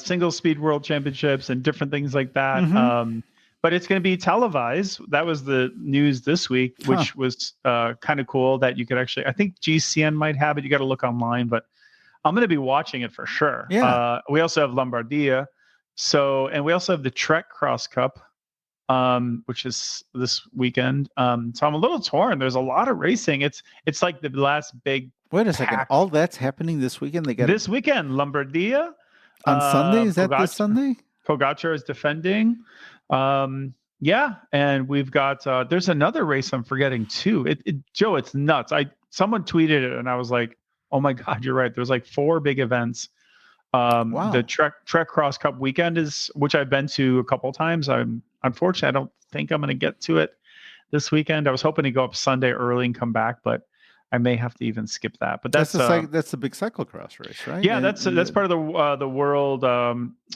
single speed world championships and different things like that. But it's going to be televised. That was the news this week, which was kind of cool that you could actually, I think GCN might have it. You got to look online, but I'm going to be watching it for sure. Yeah. We also have Lombardia. And we also have the Trek Cross Cup, which is this weekend. So I'm a little torn. There's a lot of racing. It's like the last big. Wait a second. All that's happening this weekend? This weekend, Lombardia. On Sunday? Is that this Sunday? Pogacar is defending. Yeah, and we've got there's another race I'm forgetting too. Joe, it's nuts. Someone tweeted it and I was like, oh my God, you're right. There's like 4 big events. Wow. The Trek Cross Cup weekend which I've been to a couple times. Unfortunately, I don't think I'm going to get to it this weekend. I was hoping to go up Sunday early and come back, but I may have to even skip that. But that's the big cyclocross race, right? Yeah, that's part of the world,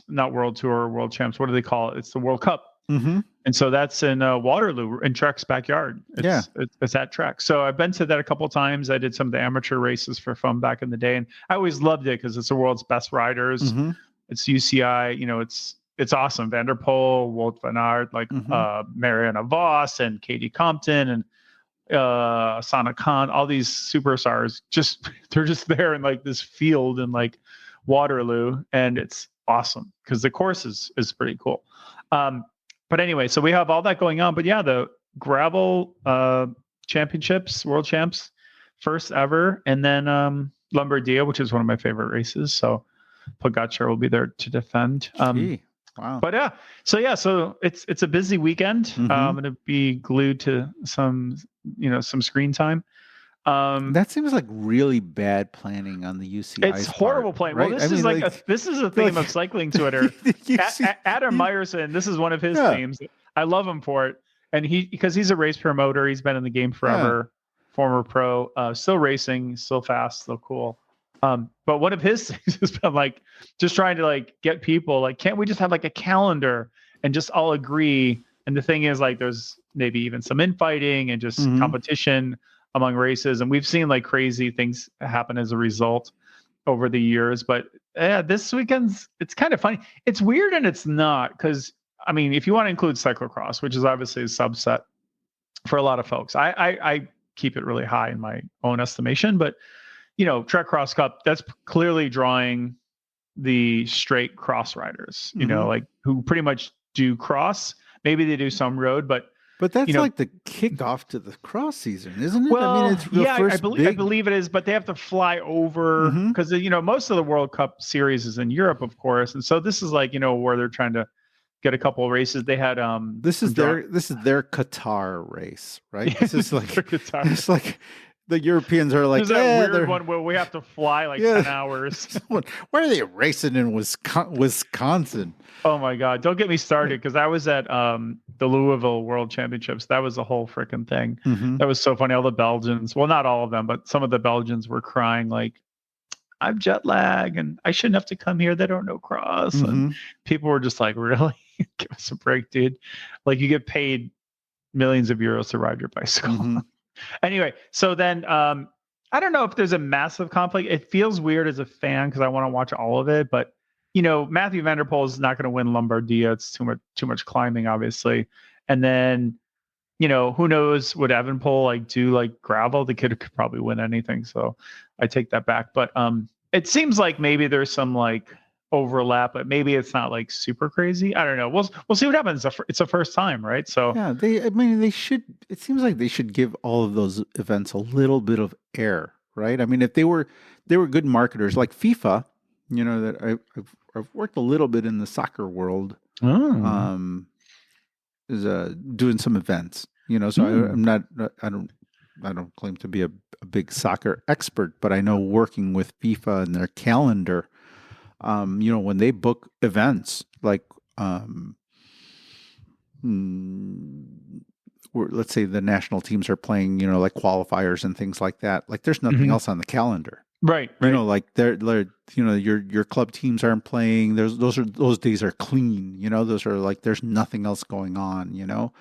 not World Tour, World Champs. What do they call it? It's the World Cup. Mm-hmm. And so that's in Waterloo, in Trek's backyard. It's at Trek. So I've been to that a couple of times. I did some of the amateur races for fun back in the day, and I always loved it because it's the world's best riders. Mm-hmm. It's UCI. It's awesome. Van der Poel, Wout van Aert, like Marianne Vos and Katie Compton and Sana Khan, all these superstars. They're just there in like this field in like Waterloo, and it's awesome because the course is pretty cool. But anyway, so we have all that going on. But yeah, the gravel championships, world champs, first ever, and then Lombardia, which is one of my favorite races. So Pogacar will be there to defend. Wow. But so it's a busy weekend. Mm-hmm. I'm going to be glued to some screen time. That seems like really bad planning on the UCI. It's horrible planning. Right? Well, this is a theme of cycling Twitter. Adam Meyerson, this is one of his themes. I love him for it, and because he's a race promoter. He's been in the game forever. Former pro, still racing, still fast, still cool. But one of his things has been like just trying to like get people like, can't we just have like a calendar and just all agree? And the thing is, like, there's maybe even some infighting and just competition among races, and we've seen like crazy things happen as a result over the years. But this weekend's, it's kind of funny. It's weird and it's not, because I mean, if you want to include cyclocross, which is obviously a subset for a lot of folks, I keep it really high in my own estimation. But Trek Cross Cup, that's clearly drawing the straight cross riders, like who pretty much do cross. Maybe they do some road, but that's like the kickoff to the cross season, isn't it? Well, I mean, it's I believe it is, but they have to fly over because most of the World Cup series is in Europe, of course, and so this is like where they're trying to get a couple of races. They had this is their Qatar race, right? This is like it's like the Europeans are like, there's that weird one where we have to fly like 10 hours. Where are they racing in Wisconsin? Oh my God. Don't get me started, because I was at the Louisville World Championships. That was the whole freaking thing. That was so funny. All the Belgians, well, not all of them, but some of the Belgians were crying like, I'm jet lag and I shouldn't have to come here. They don't know cross. And people were just like, really? Give us a break, dude. Like, you get paid millions of euros to ride your bicycle. Anyway, so then I don't know if there's a massive conflict. It feels weird as a fan because I want to watch all of it, but Matthew Van der Poel is not going to win Lombardia. It's too much climbing, obviously. And then who knows, would Evenepoel like do like gravel? The kid could probably win anything, so I take that back. But it seems like maybe there's some like overlap, but maybe it's not like super crazy. I don't know. We'll see what happens. It's the first time, right? So yeah, they should. It seems like they should give all of those events a little bit of air, right? I mean, if they were good marketers like FIFA, that I've worked a little bit in the soccer world, is doing some events, so I don't claim to be a big soccer expert, but I know working with FIFA and their calendar, when they book events like, let's say the national teams are playing, like qualifiers and things like that. Like, there's nothing else on the calendar, right? Like they're your club teams aren't playing. Those days are clean. Those are like, there's nothing else going on.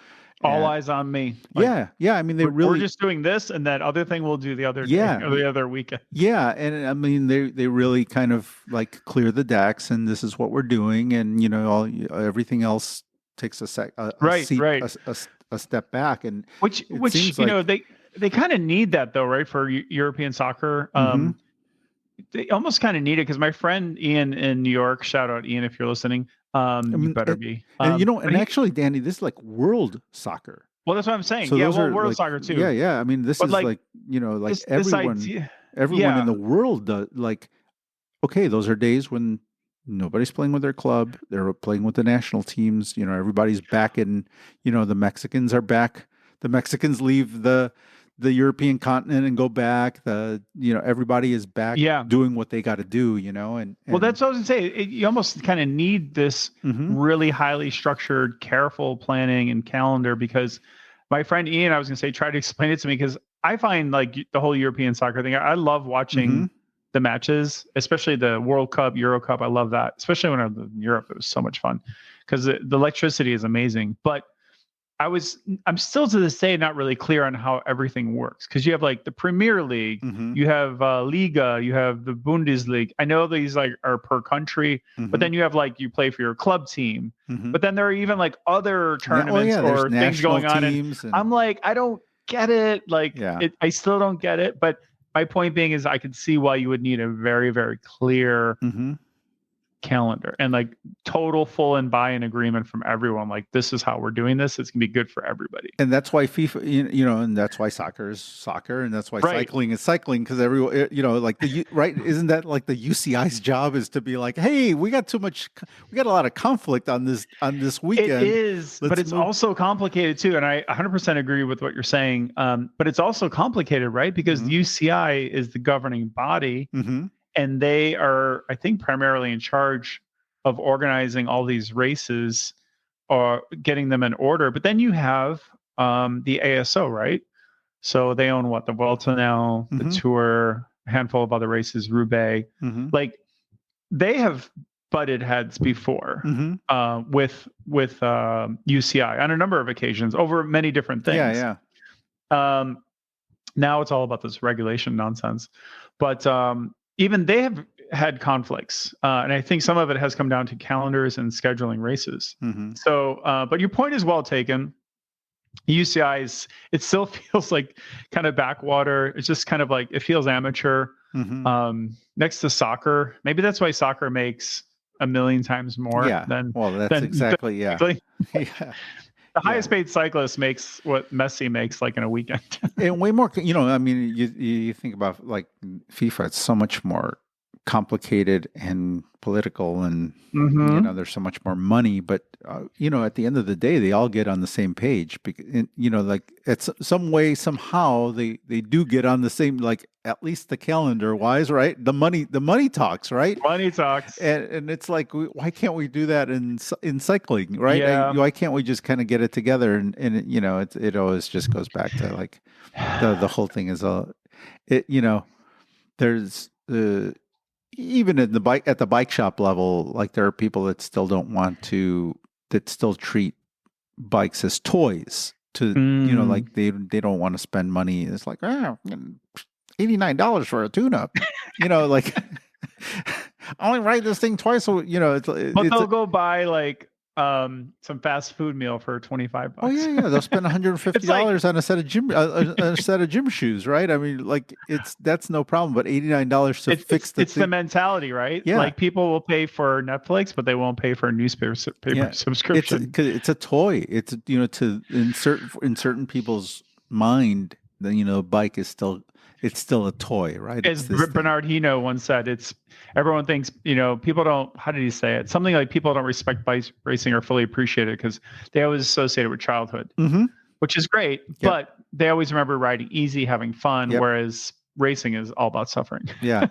All eyes on me. Like, yeah. I mean, we're just doing this, and that other thing we'll do the other day, or the other weekend. Yeah, and I mean, they really kind of like clear the decks, and this is what we're doing, and everything else takes a step back, and which they kind of need that though, right? For European soccer, they almost kind of need it, because my friend Ian in New York, shout out Ian if you're listening. You better be. And actually, Danny, this is like world soccer. Well, that's what I'm saying. So world soccer too. Yeah. I mean, this is like everyone in the world does. Like, okay, those are days when Nobody's playing with their club. They're playing with the national teams. Everybody's back in, the Mexicans are back. The Mexicans leave the European continent and go back. Everybody is back Yeah. doing what they got to do, and Well, that's what I was going to say. You almost kind of need this really highly structured, careful planning and calendar, because my friend Ian, I was going to say, try to explain it to me, because I find like the whole European soccer thing, I love watching the matches, especially the World Cup, Euro Cup. I love that, especially when I was in Europe. It was so much fun because the electricity is amazing. But I'm still to this day not really clear on how everything works, because you have like the Premier League, you have Liga, you have the Bundesliga. I know these like are per country, but then you have like you play for your club team, but then there are even like other tournaments or things going on, and I'm like, I don't get it. Like, I still don't get it. But my point being is, I could see why you would need a very, very clear calendar and like total full and buy-in agreement from everyone. Like, this is how we're doing this. It's gonna be good for everybody. And that's why FIFA, and that's why soccer is soccer, and that's why cycling is cycling, because everyone, like right? Isn't that like the UCI's job is to be like, hey, we got a lot of conflict on this weekend. It is, but it's also complicated too. And I 100% agree with what you're saying. But it's also complicated, right? Because the UCI is the governing body. And they are, I think, primarily in charge of organizing all these races or getting them in order. But then you have the ASO, right? So they own what? The Vuelta now, the Tour, a handful of other races, Roubaix. Like, they have butted heads before with UCI on a number of occasions over many different things. Now it's all about this regulation nonsense. But even they have had conflicts, and I think some of it has come down to calendars and scheduling races. So, but your point is well taken. UCI it still feels like kind of backwater. It's just kind of like, it feels amateur next to soccer. Maybe that's why soccer makes a million times more than. Well, that's exactly. The highest paid cyclist makes what Messi makes like in a weekend. And way more, I mean, you think about like FIFA, it's so much more complicated and political, and there's so much more money, but at the end of the day, they all get on the same page, like it's some way, somehow they do get on the same, like at least the calendar wise, right? The money talks, right? Money talks. And it's like, why can't we do that in cycling, right? Why can't we just kind of get it together? And it always just goes back to like the whole thing is there's even at the bike shop level, like there are people that still that still treat bikes as toys like they don't want to spend money. It's like, $89 for a tune-up, like I only ride this thing twice. So, but they'll go buy like some fast food meal for $25. Oh yeah, they'll spend $150 on a set of gym shoes, right? I mean, like that's no problem, but $89 to fix the thing. It's the mentality, right? Yeah. Like, people will pay for Netflix, but they won't pay for a newspaper subscription. It's a toy. It's in certain people's mind, the bike is still a toy, right? As Bernard Hinault once said, everyone thinks, people don't, how did he say it? Something like, people don't respect bike racing or fully appreciate it because they always associate it with childhood, which is great, but they always remember riding easy, having fun, whereas racing is all about suffering. Yeah.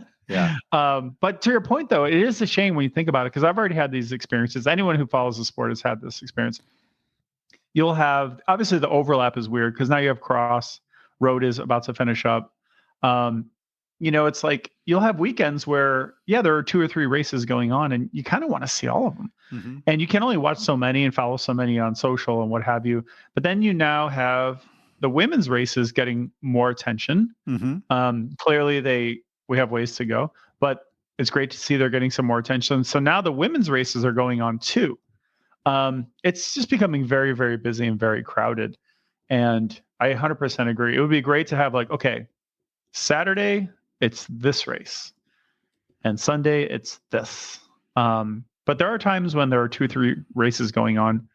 But to your point, though, it is a shame when you think about it, because I've already had these experiences. Anyone who follows the sport has had this experience. You'll have, obviously the overlap is weird because now you have cross, road is about to finish up. It's like you'll have weekends where, there are 2 or 3 races going on and you kind of want to see all of them. And you can only watch so many and follow so many on social and what have you. But then you now have the women's races getting more attention. Clearly we have ways to go, but it's great to see they're getting some more attention. So now the women's races are going on too. It's just becoming very, very busy and very crowded. And I 100% agree. It would be great to have like, okay, Saturday, it's this race, and Sunday, it's this. But there are times when there are 2 or 3 races going on,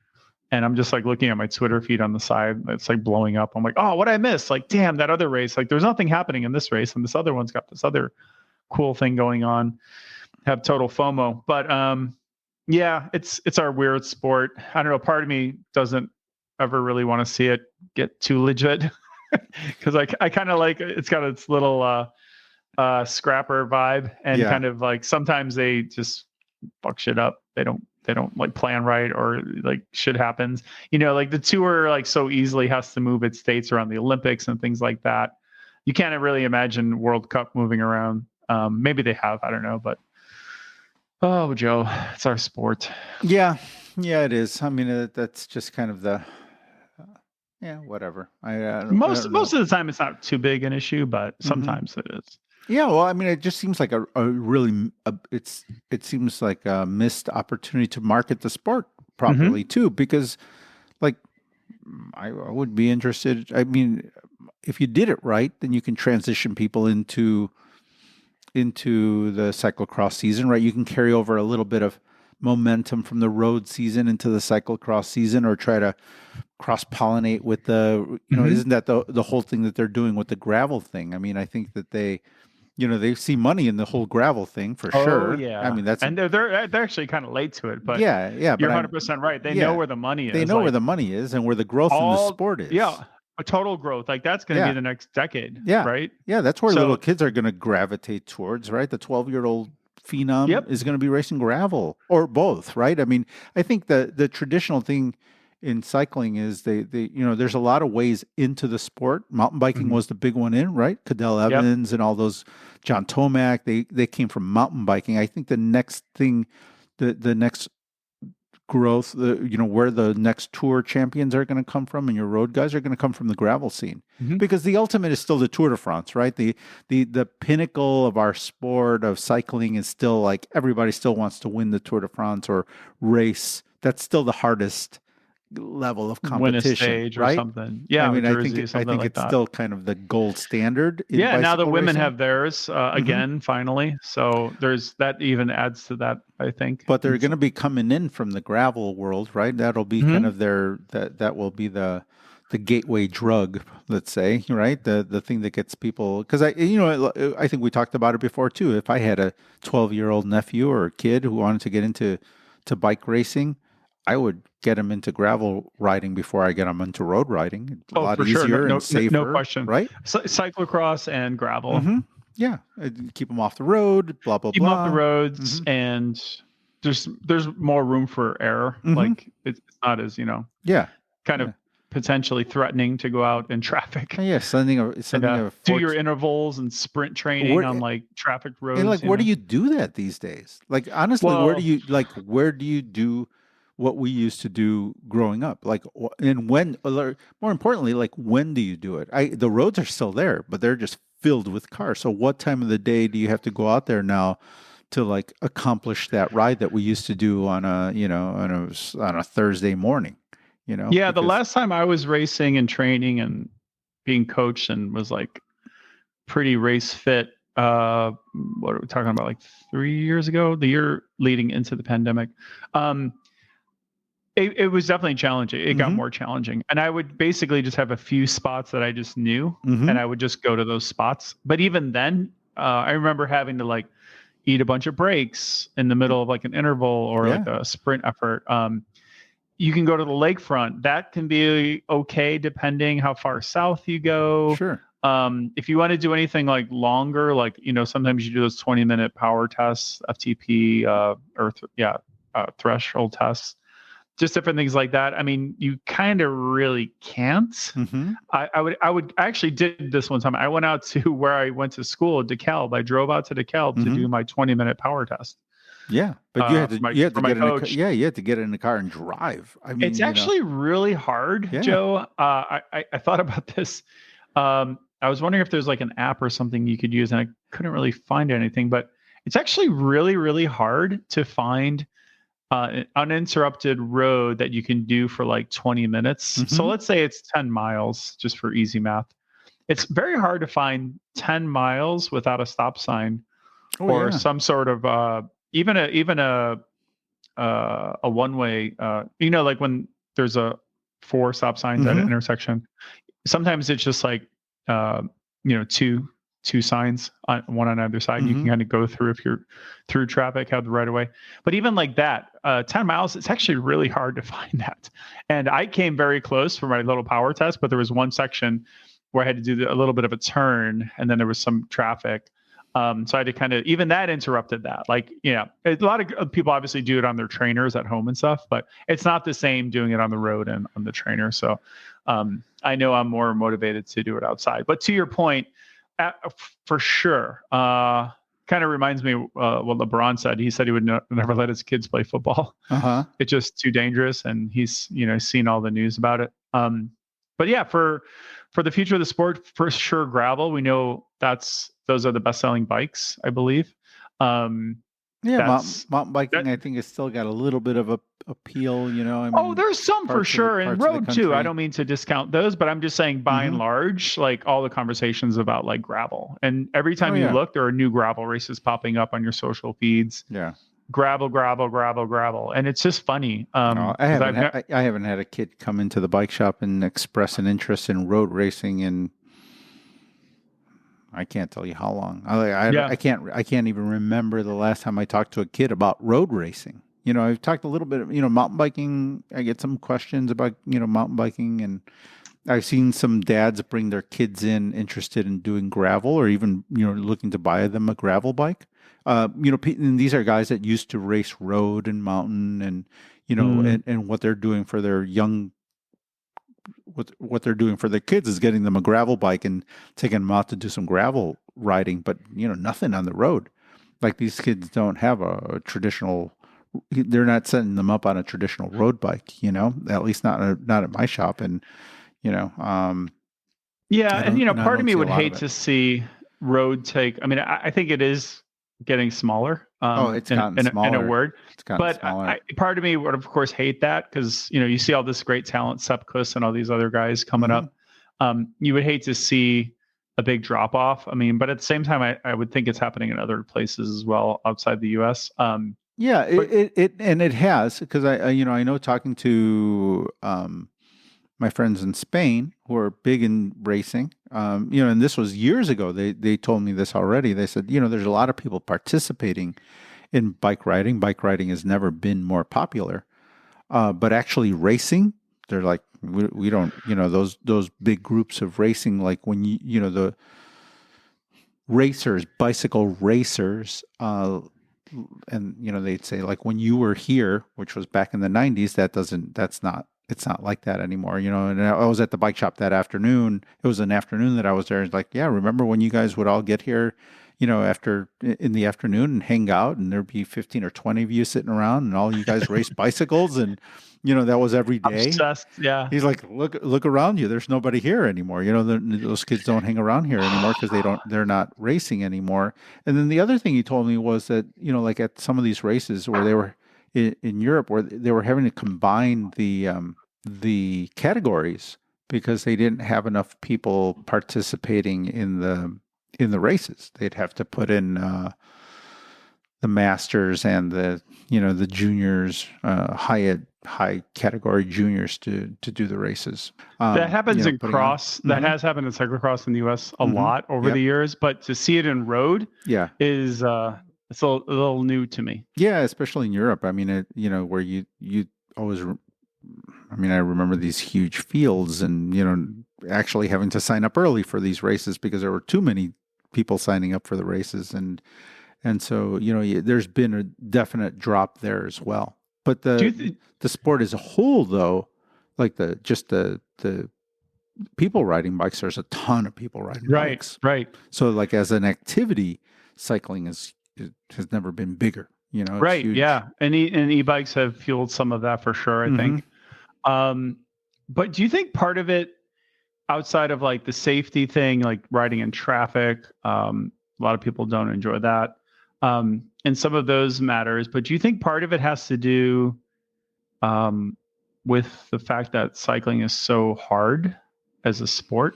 and I'm just like looking at my Twitter feed on the side. It's like blowing up. I'm like, oh, what I missed? Like, damn, that other race. Like, there's nothing happening in this race, and this other one's got this other cool thing going on. have total FOMO. But yeah, it's our weird sport. I don't know. Part of me doesn't ever really want to see it get too legit because I kind of like it's got its little scrapper vibe, and kind of like sometimes they just fuck shit up. They don't like plan right, or like shit happens. Like the tour like so easily has to move its dates around the Olympics and things like that. You can't really imagine World Cup moving around. Maybe they have, I don't know, but oh, Joe, it's our sport. Yeah, it is. I mean, that's just kind of the whatever. Most of the time, it's not too big an issue, but sometimes it is. Yeah, well, I mean, it just seems like it seems like a missed opportunity to market the sport properly too, because like I would be interested. I mean, if you did it right, then you can transition people into the cyclocross season, right? You can carry over a little bit of momentum from the road season into the cyclocross season, or try to cross-pollinate with the, isn't that the whole thing that they're doing with the gravel thing? I mean, I think that they see money in the whole gravel thing for sure. Yeah. I mean, they're actually kind of late to it, but yeah. You're 100% right. They know where the money is. They know where the money is and where the growth in the sport is. Yeah. A total growth. Like that's going to be the next decade. Yeah. Right. Yeah. That's where little kids are going to gravitate towards, right? The 12-year-old phenom is going to be racing gravel, or both, right? I mean, I think the traditional thing in cycling is they there's a lot of ways into the sport. Mountain biking was the big one in, right? Cadell Evans and all those, John Tomac, they came from mountain biking. I think the next thing, the next growth, where the next tour champions are going to come from and your road guys are going to come from the gravel scene, because the ultimate is still the Tour de France, right? The pinnacle of our sport of cycling is still like everybody still wants to win the Tour de France or race. That's still the hardest level of competition, win a stage right? Or something. Yeah, I mean, I think like it's that. Still kind of the gold standard. Now the women racing. have theirs again, finally. So there's that even adds to that, I think. But they're going to be coming in from the gravel world, right? That'll be kind of that will be the gateway drug, let's say, right? The thing that gets people, because I think we talked about it before too. If I had a 12-year-old nephew or a kid who wanted to get into bike racing, I would get him into gravel riding before I get him into road riding. A lot easier and safer. No question. Right? Cyclocross and gravel. Yeah. Keep them off the road, blah, blah, blah. Keep them off the roads, and there's more room for error. Like it's not as, kind of potentially threatening to go out in traffic. Yeah, do your intervals and sprint training on like traffic roads. And like, where do you do that these days? Like, honestly, where do you do what we used to do growing up? Like, and when, more importantly, like, when do you do it? The roads are still there, but they're just filled with cars. So what time of the day do you have to go out there now to like accomplish that ride that we used to do on a Thursday morning? The last time I was racing and training and being coached and was like pretty race fit, what are we talking about, like 3 years ago, the year leading into the pandemic. It was definitely challenging. It got more challenging, and I would basically just have a few spots that I just knew, and I would just go to those spots. But even then, I remember having to like eat a bunch of breaks in the middle of like an interval or like a sprint effort. You can go to the lakefront. That can be okay depending how far south you go. Sure. If you want to do anything like longer, like, sometimes you do those 20-minute power tests, FTP, threshold tests, just different things like that. I mean, you kind of really can't. I actually did this one time. I went out to where I went to school, DeKalb. I drove out to DeKalb to do my 20-minute power test. Yeah, but you had to get in the car and drive. I mean, it's actually really hard, Joe. I thought about this. I was wondering if there's like an app or something you could use, and I couldn't really find anything. But it's actually really, really hard to find an uninterrupted road that you can do for like 20 minutes. So let's say it's 10 miles, just for easy math. It's very hard to find 10 miles without a stop sign or some sort of even a one-way. Like when there's 4 stop signs at an intersection, sometimes it's just like two two signs, one on either side. You can kind of go through if you're through traffic, have the right of way. But even like that, 10 miles, it's actually really hard to find that. And I came very close for my little power test, but there was one section where I had to do a little bit of a turn, and then there was some traffic. So I had to kind of, even that interrupted that. Like, a lot of people obviously do it on their trainers at home and stuff, but it's not the same doing it on the road and on the trainer. So I know I'm more motivated to do it outside. But to your point, for sure, kind of reminds me what LeBron said. He said he would never let his kids play football. It's just too dangerous, and he's seen all the news about it. But yeah, for the future of the sport, for sure, gravel. We know those are the best-selling bikes, I believe. Mountain biking, I think, has still got a little bit of a appeal. There's some for sure, and road too. I don't mean to discount those, but I'm just saying, by and large, like all the conversations about like gravel, and every time you look, there are new gravel races popping up on your social feeds. Yeah. Gravel, and it's just funny. I haven't had a kid come into the bike shop and express an interest in road racing in I can't tell you how long. I can't even remember the last time I talked to a kid about road racing. I've talked a little bit of mountain biking. I get some questions about mountain biking, and I've seen some dads bring their kids in interested in doing gravel, or even looking to buy them a gravel bike. And these are guys that used to race road and mountain, and and what they're doing for their young, what they're doing for their kids is getting them a gravel bike and taking them out to do some gravel riding, but nothing on the road. Like, these kids don't have a traditional. They're not setting them up on a traditional road bike, at least not at my shop, and part of me would hate to see road take. I mean, I think it is getting smaller. It's gotten smaller. In a word. It's gotten smaller. Part of me would, of course, hate that, because you see all this great talent, cyclists and all these other guys coming up. You would hate to see a big drop off. I mean, but at the same time, I would think it's happening in other places as well outside the U.S. It has, because I know, talking to my friends in Spain who are big in racing, and this was years ago. They told me this already. They said, there's a lot of people participating in bike riding. Bike riding has never been more popular, but actually racing, they're like, we don't, those big groups of racing, like when the racers, bicycle racers, and they'd say, like, when you were here, which was back in the 90s, it's not like that anymore, and I was at the bike shop that afternoon. It was an afternoon that I was there. It's like, yeah, remember when you guys would all get here, after in the afternoon and hang out, and there'd be 15 or 20 of you sitting around, and all you guys race bicycles, and that was every day. Obsessed, yeah. He's like, look around you. There's nobody here anymore. Those kids don't hang around here anymore because they're not racing anymore. And then the other thing he told me was that, like at some of these races where they were in Europe, where they were having to combine the categories because they didn't have enough people participating in the races. They'd have to put in the masters and the juniors, high category juniors to do the races. That happens in cross. That has happened in cyclocross in the U.S. a lot over the years, but to see it in road, is it's a little new to me. Yeah, especially in Europe. I mean, where you always. I mean, I remember these huge fields, and actually having to sign up early for these races because there were too many people signing up for the races, and so there's been a definite drop there as well. But the sport as a whole, though, like the people riding bikes, there's a ton of people riding bikes. Right. So, like, as an activity, cycling has never been bigger. It's right. huge. Yeah. And e-bikes have fueled some of that for sure, I think. But do you think part of it, outside of like the safety thing, like riding in traffic, a lot of people don't enjoy that. And some of those matters, but do you think part of it has to do with the fact that cycling is so hard as a sport?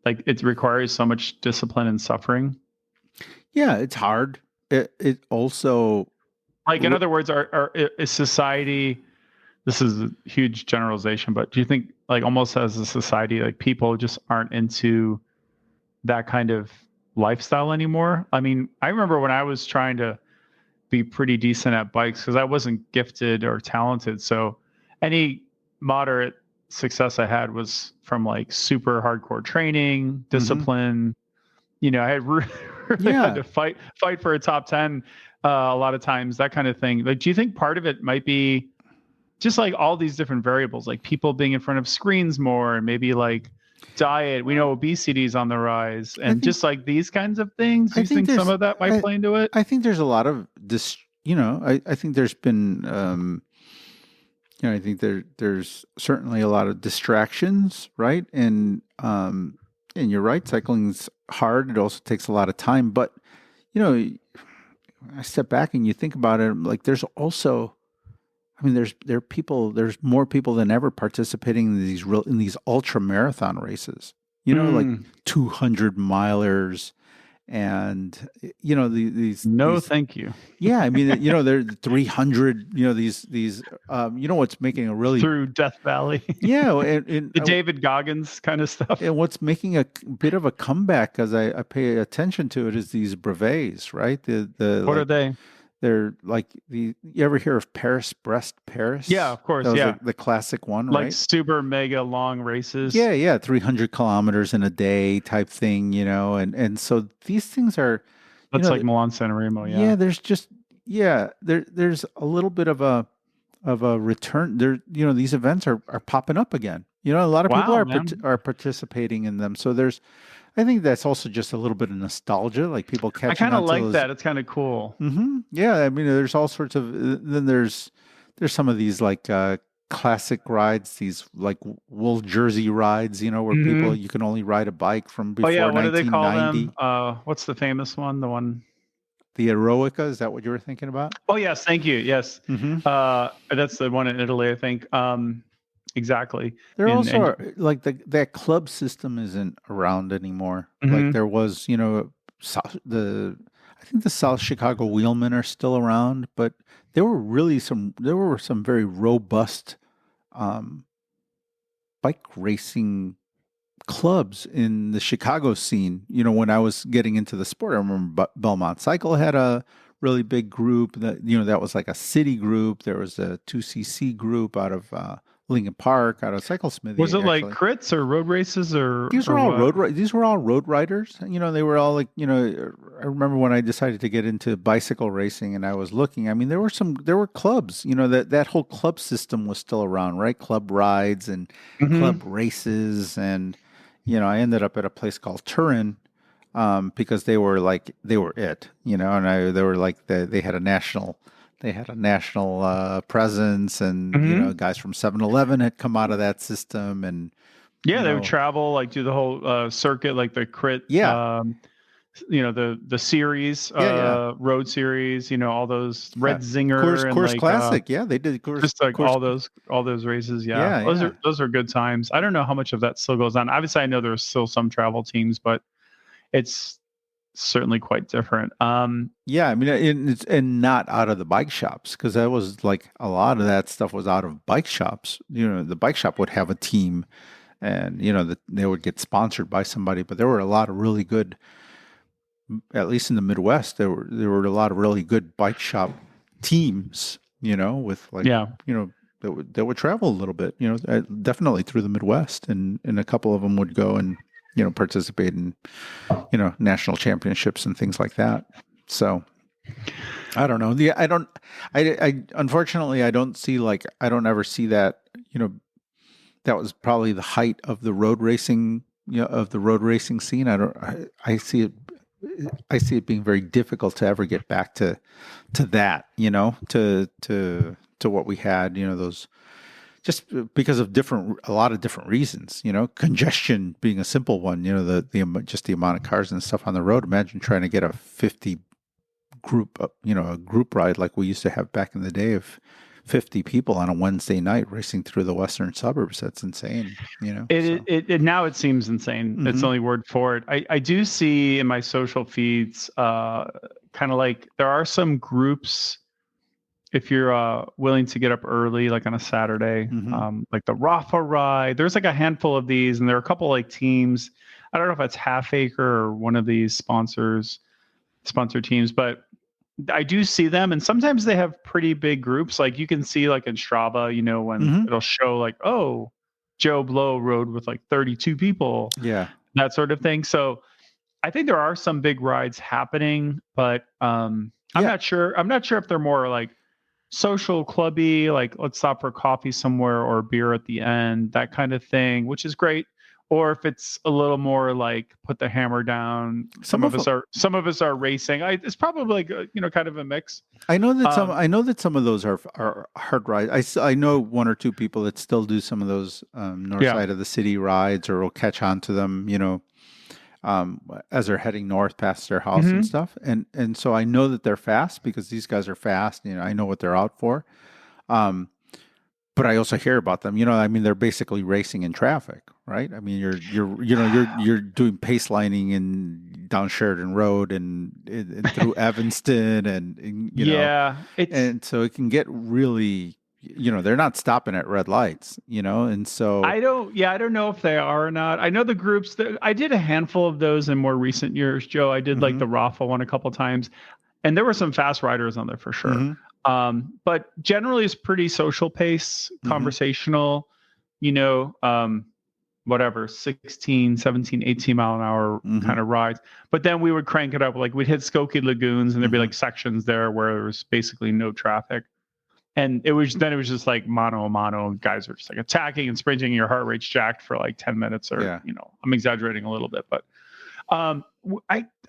Like, it requires so much discipline and suffering. Yeah, it's hard. It also, like, in other words, is society, this is a huge generalization, but do you think, like, almost as a society, like, people just aren't into that kind of lifestyle anymore. I mean, I remember when I was trying to be pretty decent at bikes because I wasn't gifted or talented. So any moderate success I had was from like super hardcore training, discipline. I had really had to fight for a top 10 a lot of times, that kind of thing. Like, do you think part of it might be just like all these different variables, like people being in front of screens more, and maybe like diet? We know obesity is on the rise, and just like these kinds of things. Do you think some of that might play into it? I think there's a lot of this. I think there's been. I think there's certainly a lot of distractions, right? And you're right. Cycling's hard. It also takes a lot of time. But I step back and you think about it. Like, there's also. I mean, there's more people than ever participating in these ultra marathon races, like 200 milers and, these. Thank you. Yeah. I mean, they're 300, these, what's making a really. Through Death Valley. Yeah. And the David Goggins kind of stuff. And what's making a bit of a comeback, as I pay attention to it, is these brevets, right? What are they? They're like you ever hear of Paris-Brest Paris? Yeah, of course. That was yeah, the classic one, like right? super mega long races. Yeah, 300 kilometers in a day type thing, and so these things are. That's like Milan San Remo. Yeah. Yeah, there's just there's a little bit of a return. There, these events are popping up again. A lot of people are participating in them. So I think that's also just a little bit of nostalgia, like people catching. I kind of like that. It's kind of cool. Mm-hmm. Yeah, I mean, there's all sorts of. Then there's some of these like classic rides, these like wool jersey rides, where people you can only ride a bike from before 1990. What do they call them? What's the famous one? The one. The Eroica, is that what you were thinking about? Oh yes, thank you. Yes, that's the one in Italy, I think. Exactly. There also are, like that club system isn't around anymore. Like there was, I think the South Chicago Wheelmen are still around, but there were some very robust bike racing clubs in the Chicago scene. When I was getting into the sport, I remember Belmont Cycle had a really big group that, that was like a city group. There was a 2cc group out of Lincoln Park, out of Cycle Smithy. Was it like crits or road races or? These were all these were all road riders. They were all like, I remember when I decided to get into bicycle racing and I was looking, I mean, there were clubs, that whole club system was still around, right? Club rides and club races. And, I ended up at a place called Turin, because they were it, and they were like, they had a national presence, and guys from 7-Eleven had come out of that system, and they would travel, like do the whole circuit, like the crit, the series, road series, all those Red Zinger, Course Classic, they did just like all those races, those are good times. I don't know how much of that still goes on. Obviously, I know there's still some travel teams, but it's certainly quite different. I mean, it's not out of the bike shops, because that was like a lot of that stuff was out of bike shops. The bike shop would have a team, and they would get sponsored by somebody. But there were a lot of really good, at least in the Midwest, there were a lot of really good bike shop teams. With like that would travel a little bit. Definitely through the Midwest, and a couple of them would go and participate in, national championships and things like that. So I don't know. I unfortunately, I don't ever see that, that was probably the height of the road racing, of the road racing scene. I see it being very difficult to ever get back to that, to what we had, those, just because of a lot of different reasons, congestion being a simple one, just the amount of cars and stuff on the road. Imagine trying to get a 50 group, a group ride like we used to have back in the day of 50 people on a Wednesday night racing through the western suburbs. That's insane, It now it seems insane. It's the only word for it. I do see in my social feeds, kind of like there are some groups. if you're willing to get up early, like on a Saturday, like the Rafa ride, there's like a handful of these, and there are a couple like teams. I don't know if it's Half Acre or one of these sponsored teams, but I do see them, and sometimes they have pretty big groups. Like you can see like in Strava, when it'll show like, oh, Joe Blow rode with like 32 people. Yeah. That sort of thing. So I think there are some big rides happening, but I'm not sure. I'm not sure if they're more like social clubby, like let's stop for coffee somewhere or beer at the end, that kind of thing, which is great. Or if it's a little more like put the hammer down. Some of us are racing. It's probably like kind of a mix. I know that some of those are hard rides. I know one or two people that still do some of those north side of the city rides, or will catch on to them, as they're heading north past their house and stuff. And so I know that they're fast because these guys are fast. I know what they're out for. But I also hear about them. They're basically racing in traffic, right? I mean, you're doing pace lining in down Sheridan Road and through Evanston, and so it can get really, they're not stopping at red lights, and so I don't know if they are or not. I know the groups that I did a handful of those in more recent years, Joe. I did like the Rafa one a couple times, and there were some fast riders on there for sure. But generally it's pretty social pace, conversational, whatever, 16, 17, 18 mile an hour kind of rides. But then we would crank it up. Like we'd hit Skokie Lagoons and there'd be like sections there where there was basically no traffic. And it was just like mano a mano. Guys are just like attacking and sprinting, and your heart rate's jacked for like 10 minutes or, I'm exaggerating a little bit, but I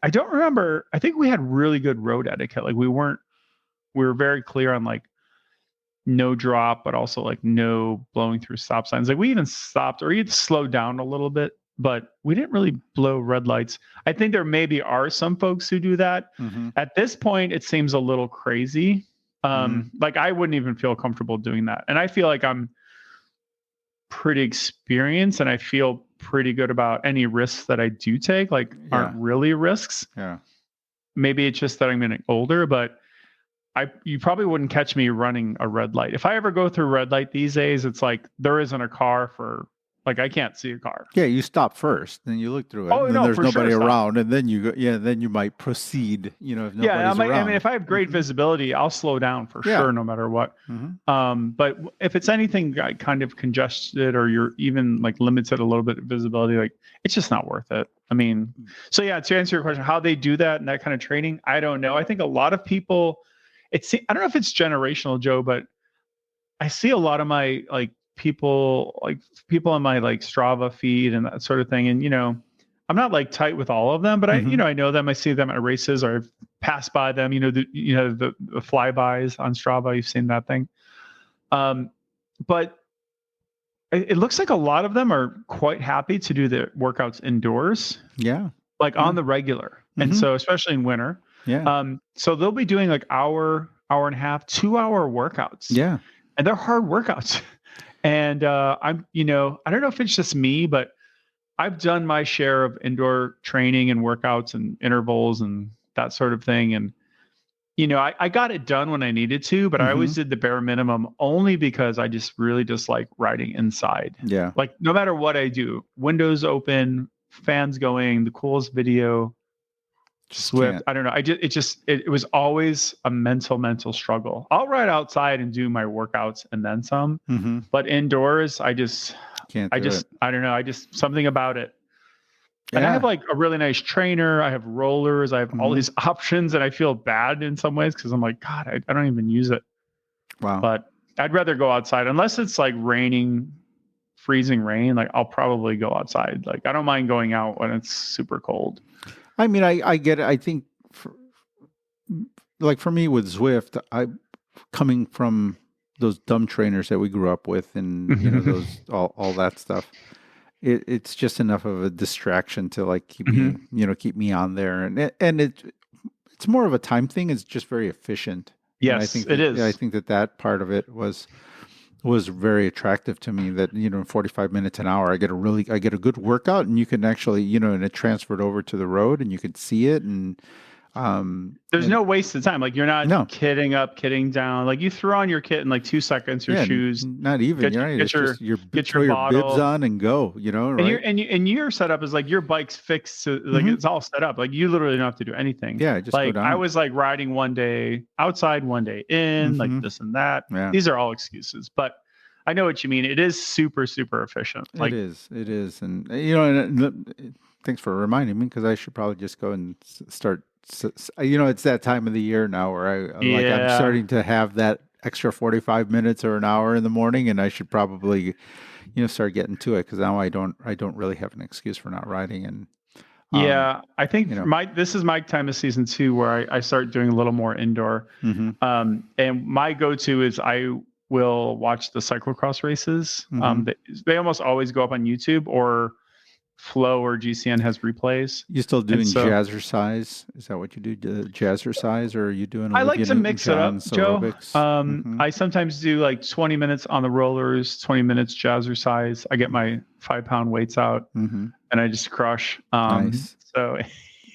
don't remember. I think we had really good road etiquette. Like we were very clear on like no drop, but also like no blowing through stop signs. Like we even stopped or even slowed down a little bit, but we didn't really blow red lights. I think there maybe are some folks who do that. At this point, it seems a little crazy. Like I wouldn't even feel comfortable doing that. And I feel like I'm pretty experienced and I feel pretty good about any risks that I do take, like aren't really risks. Yeah. Maybe it's just that I'm getting older, but you probably wouldn't catch me running a red light. If I ever go through a red light these days, it's like there isn't a car for, like I can't see a car. Yeah, you stop first, then you look through it. And then there's nobody around, and then you go. Yeah, then you might proceed. If nobody's around. I mean, if I have great visibility, I'll slow down for sure, no matter what. But if it's anything kind of congested, or you're even like limited a little bit of visibility, like it's just not worth it. I mean, so yeah, to answer your question, how they do that and that kind of training, I don't know. I think a lot of people. I don't know if it's generational, Joe, but I see a lot of my people on my like Strava feed and that sort of thing. And, I'm not like tight with all of them, but I know them. I see them at races or I've passed by them, the flybys on Strava. You've seen that thing. But it looks like a lot of them are quite happy to do the workouts indoors. Yeah. Like on the regular. And so, especially in winter. Yeah. So they'll be doing like hour and a half, 2-hour workouts. Yeah. And they're hard workouts. And I don't know if it's just me, but I've done my share of indoor training and workouts and intervals and that sort of thing. And, I got it done when I needed to, but I always did the bare minimum only because I just really dislike riding inside. Yeah. Like no matter what I do, windows open, fans going, the coolest video. Swift. I don't know. It was always a mental struggle. I'll ride outside and do my workouts and then some, but indoors, I don't know. I just, something about it. And I have like a really nice trainer. I have rollers. I have all these options and I feel bad in some ways. Cause I'm like, God, I don't even use it. Wow. But I'd rather go outside unless it's like raining, freezing rain. Like I'll probably go outside. Like I don't mind going out when it's super cold. I mean, I get it. I think, for me with Zwift, coming from those dumb trainers that we grew up with, and those all that stuff, it's just enough of a distraction to like keep me on there, and it's more of a time thing. It's just very efficient. Yes, I think it is. I think that part of it was very attractive to me, that, in 45 minutes an hour, I get a good workout, and you can actually, and it transferred over to the road and you could see it. And, There's no waste of time. Like you're not No. kitting up, kitting down. Like you throw on your kit in like 2 seconds, your shoes. Not even. You're right. It's just get throw your your bottle bibs on and go. You know, right? And your setup is like your bike's fixed to like it's all set up. Like you literally don't have to do anything. Yeah, just like go down. I was like riding one day outside, one day in, like this and that. Yeah. These are all excuses, but I know what you mean. It is super, super efficient. Like it is, and and thanks for reminding me because I should probably just go and start. It's that time of the year now where I'm starting to have that extra 45 minutes or an hour in the morning, and I should probably, start getting to it because now I don't really have an excuse for not riding. And I think this is my time of season too, where I start doing a little more indoor. And my go-to is I will watch the cyclocross races. They almost always go up on YouTube, or Flow or GCN has replays. You still doing jazzercise? Is that what you do? Jazzercise, or are you doing? I like to mix it up, Joe. I sometimes do like 20 minutes on the rollers, 20 minutes jazzercise. I get my 5-pound weights out and I just crush. Nice. So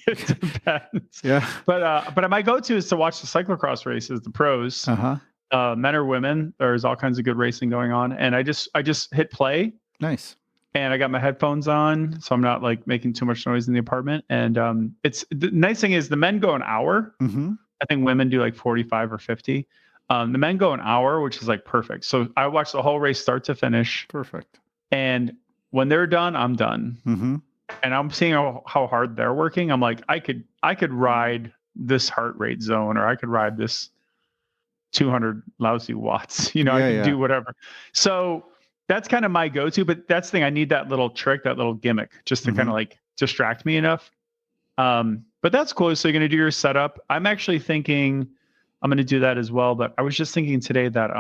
it depends. Yeah. But my go-to is to watch the cyclocross races, the pros. Men or women. There's all kinds of good racing going on, and I just hit play. Nice. And I got my headphones on, so I'm not like making too much noise in the apartment. And it's the nice thing is the men go an hour. I think women do like 45 or 50. The men go an hour, which is like perfect. So I watch the whole race start to finish. Perfect. And when they're done, I'm done. And I'm seeing how hard they're working. I'm like, I could ride this heart rate zone, or I could ride this 200 lousy watts. I can do whatever. So that's kind of my go-to, but that's the thing. I need that little trick, that little gimmick, just to kind of like distract me enough. But that's cool. So you're going to do your setup. I'm actually thinking I'm going to do that as well. But I was just thinking today that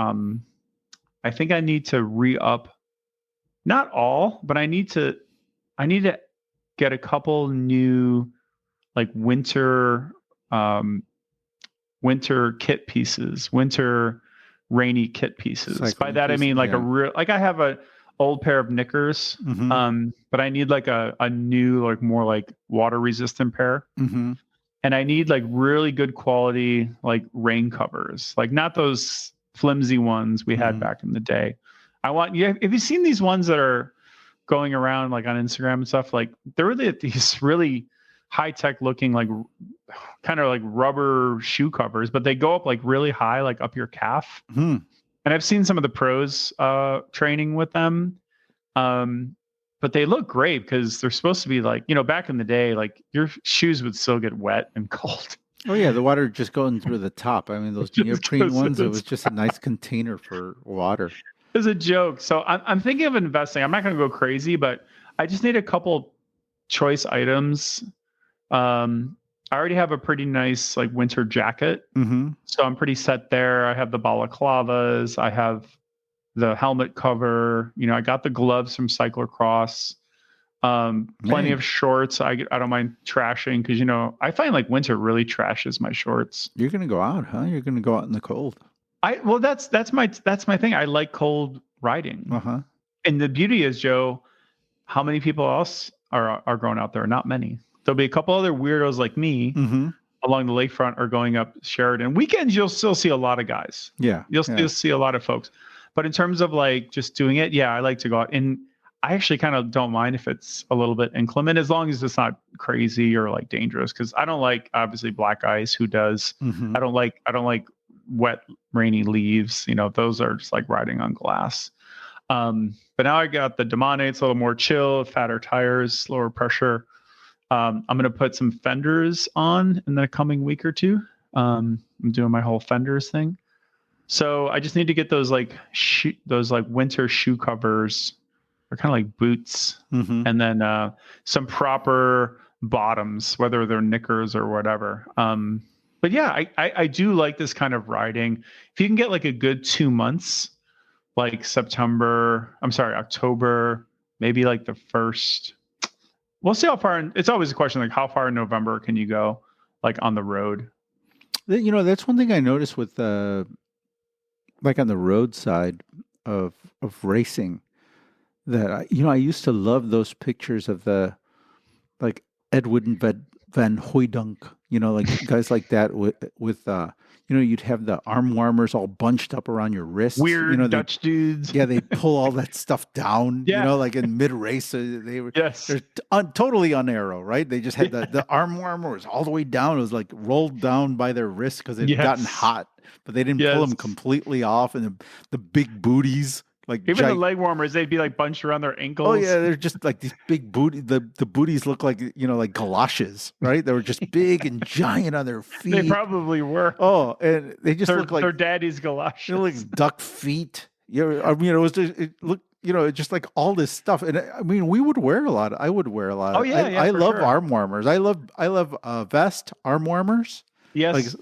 I think I need to re-up, not all, but I need to get a couple new like winter kit pieces, winter rainy kit pieces. By that I mean like I have a old pair of knickers, but I need like a new, like more like water resistant pair. And I need like really good quality like rain covers, like not those flimsy ones we had back in the day. Have you seen these ones that are going around like on Instagram and stuff? Like they're really these really high-tech looking like kind of like rubber shoe covers, but they go up like really high, like up your calf. And I've seen some of the pros training with them. But they look great because they're supposed to be like, back in the day, like your shoes would still get wet and cold. Oh yeah, the water just going through the top. I mean, those neoprene ones, it was just a nice container for water. It was a joke. So I'm thinking of investing. I'm not going to go crazy, but I just need a couple choice items. I already have a pretty nice like winter jacket. So I'm pretty set there. I have the balaclavas. I have the helmet cover. I got the gloves from cyclocross. Plenty of shorts. I don't mind trashing because, I find like winter really trashes my shorts. You're going to go out, huh? You're going to go out in the cold. That's my thing. I like cold riding. And the beauty is, Joe, how many people else are going out there? Not many. There'll be a couple other weirdos like me along the lakefront or going up Sheridan. Weekends, you'll still see a lot of guys. Yeah. You'll still see a lot of folks. But in terms of like just doing it, I like to go out. And I actually kind of don't mind if it's a little bit inclement, as long as it's not crazy or like dangerous. Because I don't like, obviously, black ice. Who does? I don't like wet, rainy leaves. Those are just like riding on glass. But now I got the Demane. It's a little more chill, fatter tires, lower pressure. I'm going to put some fenders on in the coming week or two. I'm doing my whole fenders thing. So I just need to get those like winter shoe covers. They're kind of like boots. And then some proper bottoms, whether they're knickers or whatever. But yeah, I do like this kind of riding. If you can get like a good 2 months, like October, maybe like the first. We'll see how far. It's always a question like how far in November can you go, like on the road? That's one thing I noticed with like on the road side of racing, that I used to love those pictures of the like Ed Wooden Van Hooydonk, like guys like that with you'd have the arm warmers all bunched up around your wrists. Weird Dutch dudes. Yeah, they pull all that stuff down. Yeah. Like in mid race, they're Yes. totally unaero, right? They just had the arm warmer was all the way down. It was like rolled down by their wrists because it had gotten hot, but they didn't pull them completely off. And the big booties. Like even the leg warmers, they'd be like bunched around their ankles. Oh yeah, they're just like these big booty. The booties look like like galoshes, right? They were just big and giant on their feet. They probably were. Oh, and they just look like their daddy's galoshes. They're like duck feet. I mean, it looked just like all this stuff. And I mean, we would wear a lot. I would wear a lot. Oh yeah, I love arm warmers. I love vest arm warmers. Yes.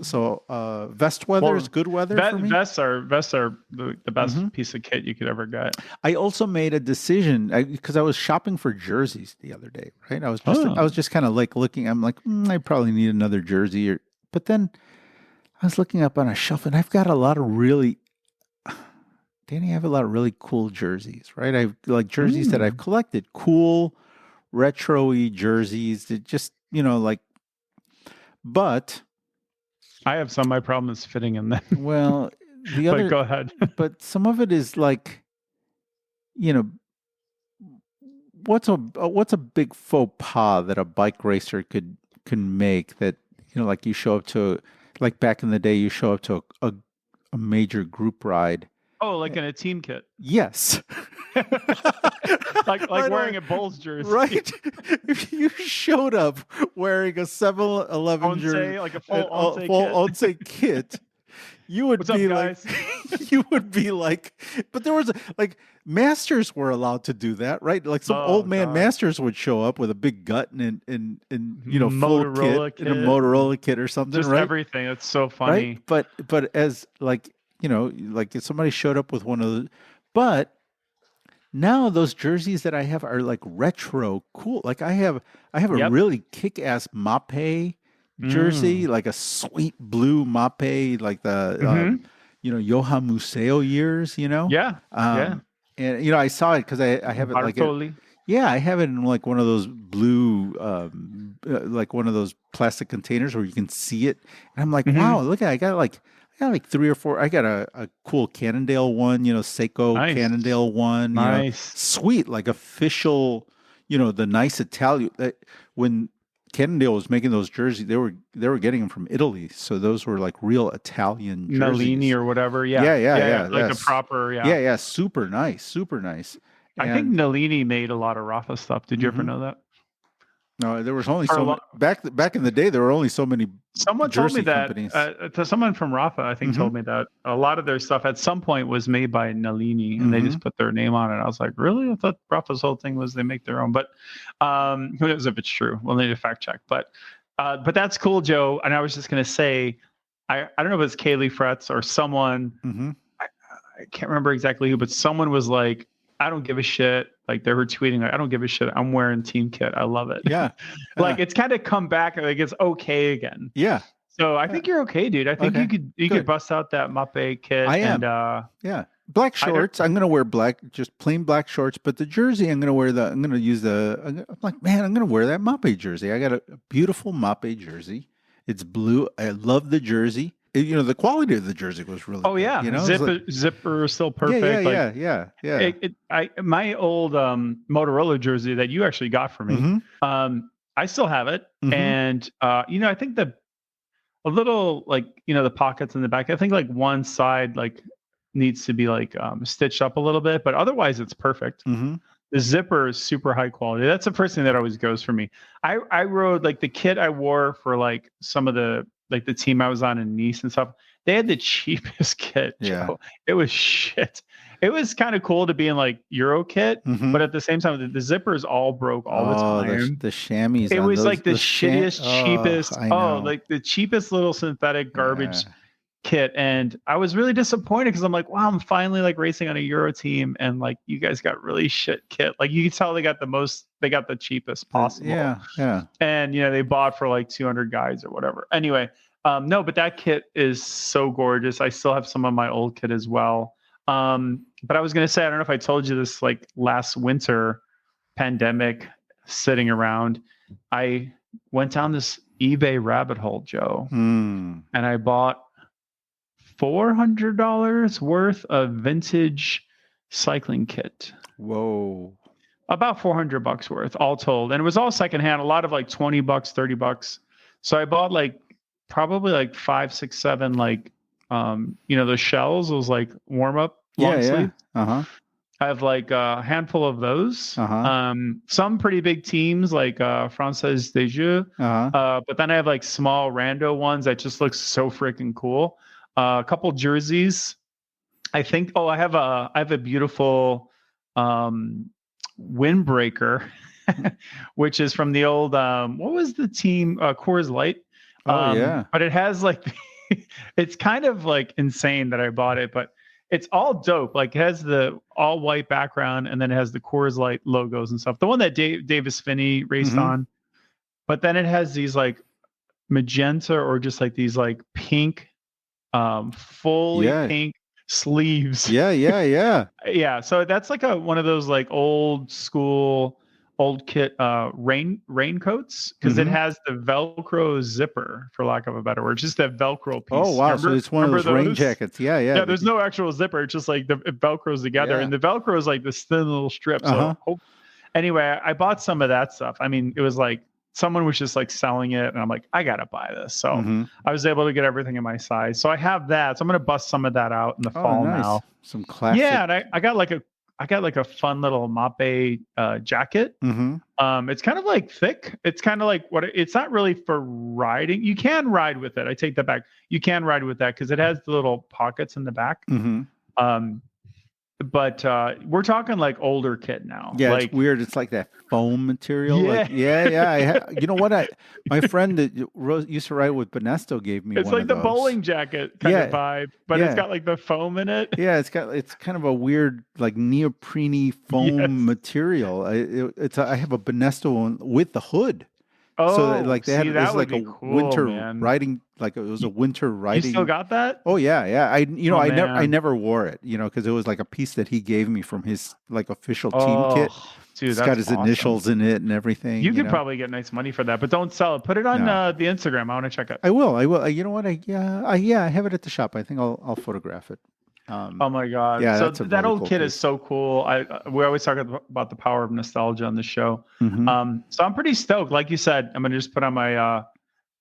Vest weather is good weather for me. Vests are the best piece of kit you could ever get. I also made a decision because I was shopping for jerseys the other day, right? I was just kind of like looking. I'm like, I probably need another jersey. But then I was looking up on a shelf, and I've got a lot of really, Danny, I have a lot of really cool jerseys, right? I have like jerseys that I've collected, cool, retro-y jerseys that just, but I have some. My problem is fitting in them. Well, but go ahead. But some of it is like, what's a big faux pas that a bike racer can make that like you show up to, like back in the day, you show up to a major group ride. Oh, like in a team kit. Yes. like wearing a Bulls jersey. Right. If you showed up wearing a 7-Eleven jersey, like a full Once kit, you would What's be up, like, guys? you would be like, but there was like masters were allowed to do that, right? Like some old man masters would show up with a big gut and full Motorola kit and a Motorola kit or something, just right? Everything. It's so funny. Right? But as like, like if somebody showed up with one of those, but now those jerseys that I have are like retro cool. Like I have a really kick-ass Mape jersey, like a sweet blue Mape, like the Johan Museo years, Yeah. And I saw it because I have it Bartoli. I have it in like one of those blue, like one of those plastic containers where you can see it. And I'm like, wow, look I got like 3 or 4. I got a cool Cannondale one, Seiko Cannondale one. Nice. Sweet, like official, the nice Italian. When Cannondale was making those jerseys, they were getting them from Italy. So those were like real Italian jerseys. Nalini or whatever. Yeah. Like a proper, Yeah, super nice. I think Nalini made a lot of Rafa stuff. Did you ever know that? No, there was only back in the day. There were only so many. Someone told me that. Someone from Rafa, I think, told me that a lot of their stuff at some point was made by Nalini, and they just put their name on it. I was like, really? I thought Rafa's whole thing was they make their own. But who knows if it's true? We'll need to fact check. But that's cool, Joe. And I was just gonna say, I don't know if it's Kaylee Fretz or someone. I can't remember exactly who, but someone was like, I don't give a shit. Like they were tweeting, like, I don't give a shit. I'm wearing team kit. I love it. Yeah. Like it's kind of come back. Like it's okay again. Yeah. So I think you're okay, dude. I think you could bust out that Mape kit. I am. And, black shorts. I'm going to wear black, just plain black shorts. But the jersey, I'm going to use I'm like, man, I'm going to wear that Mape jersey. I got a beautiful Mape jersey. It's blue. I love the jersey. The quality of the jersey was really good. Yeah. Zipper is still perfect. Yeah. My old Motorola jersey that you actually got for me, I still have it. And, I think a little like, the pockets in the back, I think like one side like needs to be like stitched up a little bit, but otherwise it's perfect. The zipper is super high quality. That's the first thing that always goes for me. I rode like the kit I wore for like some of the, like the team I was on in Nice and stuff, they had the cheapest kit. Yeah. Joe. It was shit. It was kind of cool to be in like Euro kit, but at the same time, the zippers all broke all the time. The chamois. It was like the shittiest, cheapest. Like the cheapest little synthetic garbage kit. And I was really disappointed because I'm like, wow, I'm finally like racing on a Euro team, and like you guys got really shit kit. Like you can tell they got the cheapest possible. Yeah. And they bought for like 200 guys or whatever. Anyway, no, but that kit is so gorgeous. I still have some of my old kit as well. But I was gonna say, I don't know if I told you this, like last winter, pandemic, sitting around, I went down this eBay rabbit hole, Joe, Hmm. and I bought $400 worth of vintage cycling kit. Whoa. About $400 worth, all told, and it was all secondhand. A lot of like $20, $30. So I bought like probably like 5, 6, 7 like those shells, those like warm up long sleeve. Uh-huh. I have like a handful of those. Uh-huh. Some pretty big teams like Française des Jeux. Uh-huh. But then I have like small rando ones that just look so freaking cool. A couple jerseys. I think. Oh, I have a beautiful windbreaker, which is from the old what was the team? Coors Light. Oh yeah. But it has like it's kind of like insane that I bought it, but it's all dope. Like it has the all white background and then it has the Coors Light logos and stuff. The one that Davis Finney raced on. But then it has these like magenta or just like these like pink, fully pink sleeves. Yeah. Yeah. So that's like one of those like old school old kit raincoats because it has the Velcro zipper, for lack of a better word, just that Velcro piece. Oh wow! So it's one of those rain jackets. Yeah. Yeah, there's no actual zipper. It's just like it Velcros together, and the Velcro is like this thin little strip. So anyway, I bought some of that stuff. I mean, it was like someone was just like selling it, and I'm like, I gotta buy this. So I was able to get everything in my size. So I have that. So I'm gonna bust some of that out in the fall now. Some classic. Yeah, and I got like a fun little Mape jacket. It's kind of like thick. It's kind of like it's not really for riding. You can ride with it. I take that back. You can ride with that because it has the little pockets in the back. But we're talking like older kit now. Yeah, like, it's weird. It's like that foam material. Yeah. You know what? My friend that used to ride with Benesto gave me. It's one like of the those. Bowling jacket kind of vibe, but it's got like the foam in it. Yeah, it's kind of a weird like neoprene foam material. I have a Benesto one with the hood. Oh, so like they had it was like a cool, winter man. riding, like it was a winter riding. You still got that? Oh yeah. I never wore it, because it was like a piece that he gave me from his like official team kit. Dude, it's got his initials in it and everything. You could probably get nice money for that, but don't sell it. Put it on the Instagram. I want to check it. I will. You know what? I have it at the shop. I think I'll photograph it. Oh my god! Yeah, so that old kit is so cool. We always talk about the power of nostalgia on the show. So I'm pretty stoked. Like you said, I'm gonna just put on my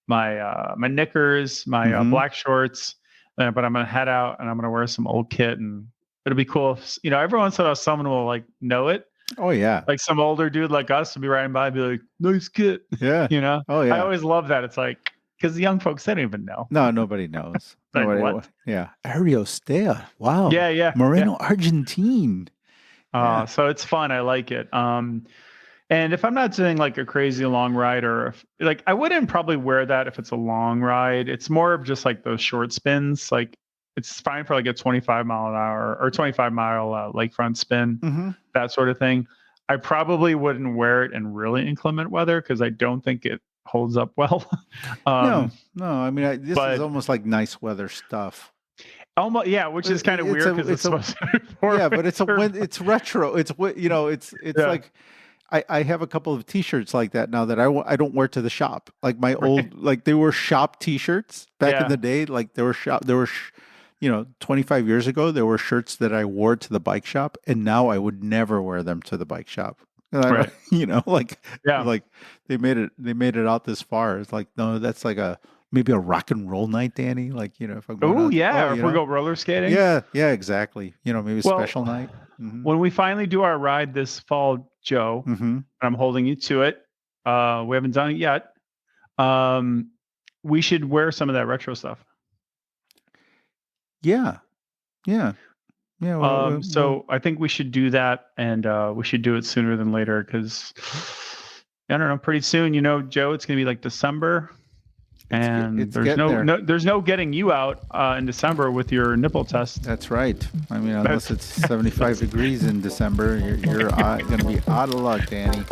my knickers, my black shorts, but I'm gonna head out and I'm gonna wear some old kit, and it'll be cool. Every once in a while, someone will like know it. Oh yeah, like some older dude like us will be riding by and be like, "Nice kit." Yeah. Oh yeah. I always love that. It's like because the young folks, they don't even know. No, nobody knows. Like what? Yeah. Ariostea. Wow. Yeah. Moreno, Argentine. So it's fun. I like it. And if I'm not doing like a crazy long ride or like, I wouldn't probably wear that if it's a long ride. It's more of just like those short spins. Like it's fine for like a 25 mile an hour or 25 mile lakefront spin, that sort of thing. I probably wouldn't wear it in really inclement weather because I don't think it holds up well. No. I mean, this is almost like nice weather stuff. Almost, yeah, which is kind of weird because it's supposed to be but it's retro. It's like I have a couple of T-shirts like that now that I don't wear to the shop. Like my old, like they were shop T-shirts back in the day. Like there were 25 years ago, there were shirts that I wore to the bike shop, and now I would never wear them to the bike shop. Right. Like they made it out this far. It's like, no, that's like maybe a rock and roll night, Danny. Like, if I'm going if we go roller skating. Yeah, maybe a special night. When we finally do our ride this fall, Joe, and I'm holding you to it. We haven't done it yet. We should wear some of that retro stuff. Yeah. So I think we should do that, and we should do it sooner than later because I don't know. Pretty soon, Joe, it's gonna be like December, and there's no getting you out in December with your nipple test. That's right. I mean, unless it's 75 degrees in December, you're gonna be out of luck, Danny.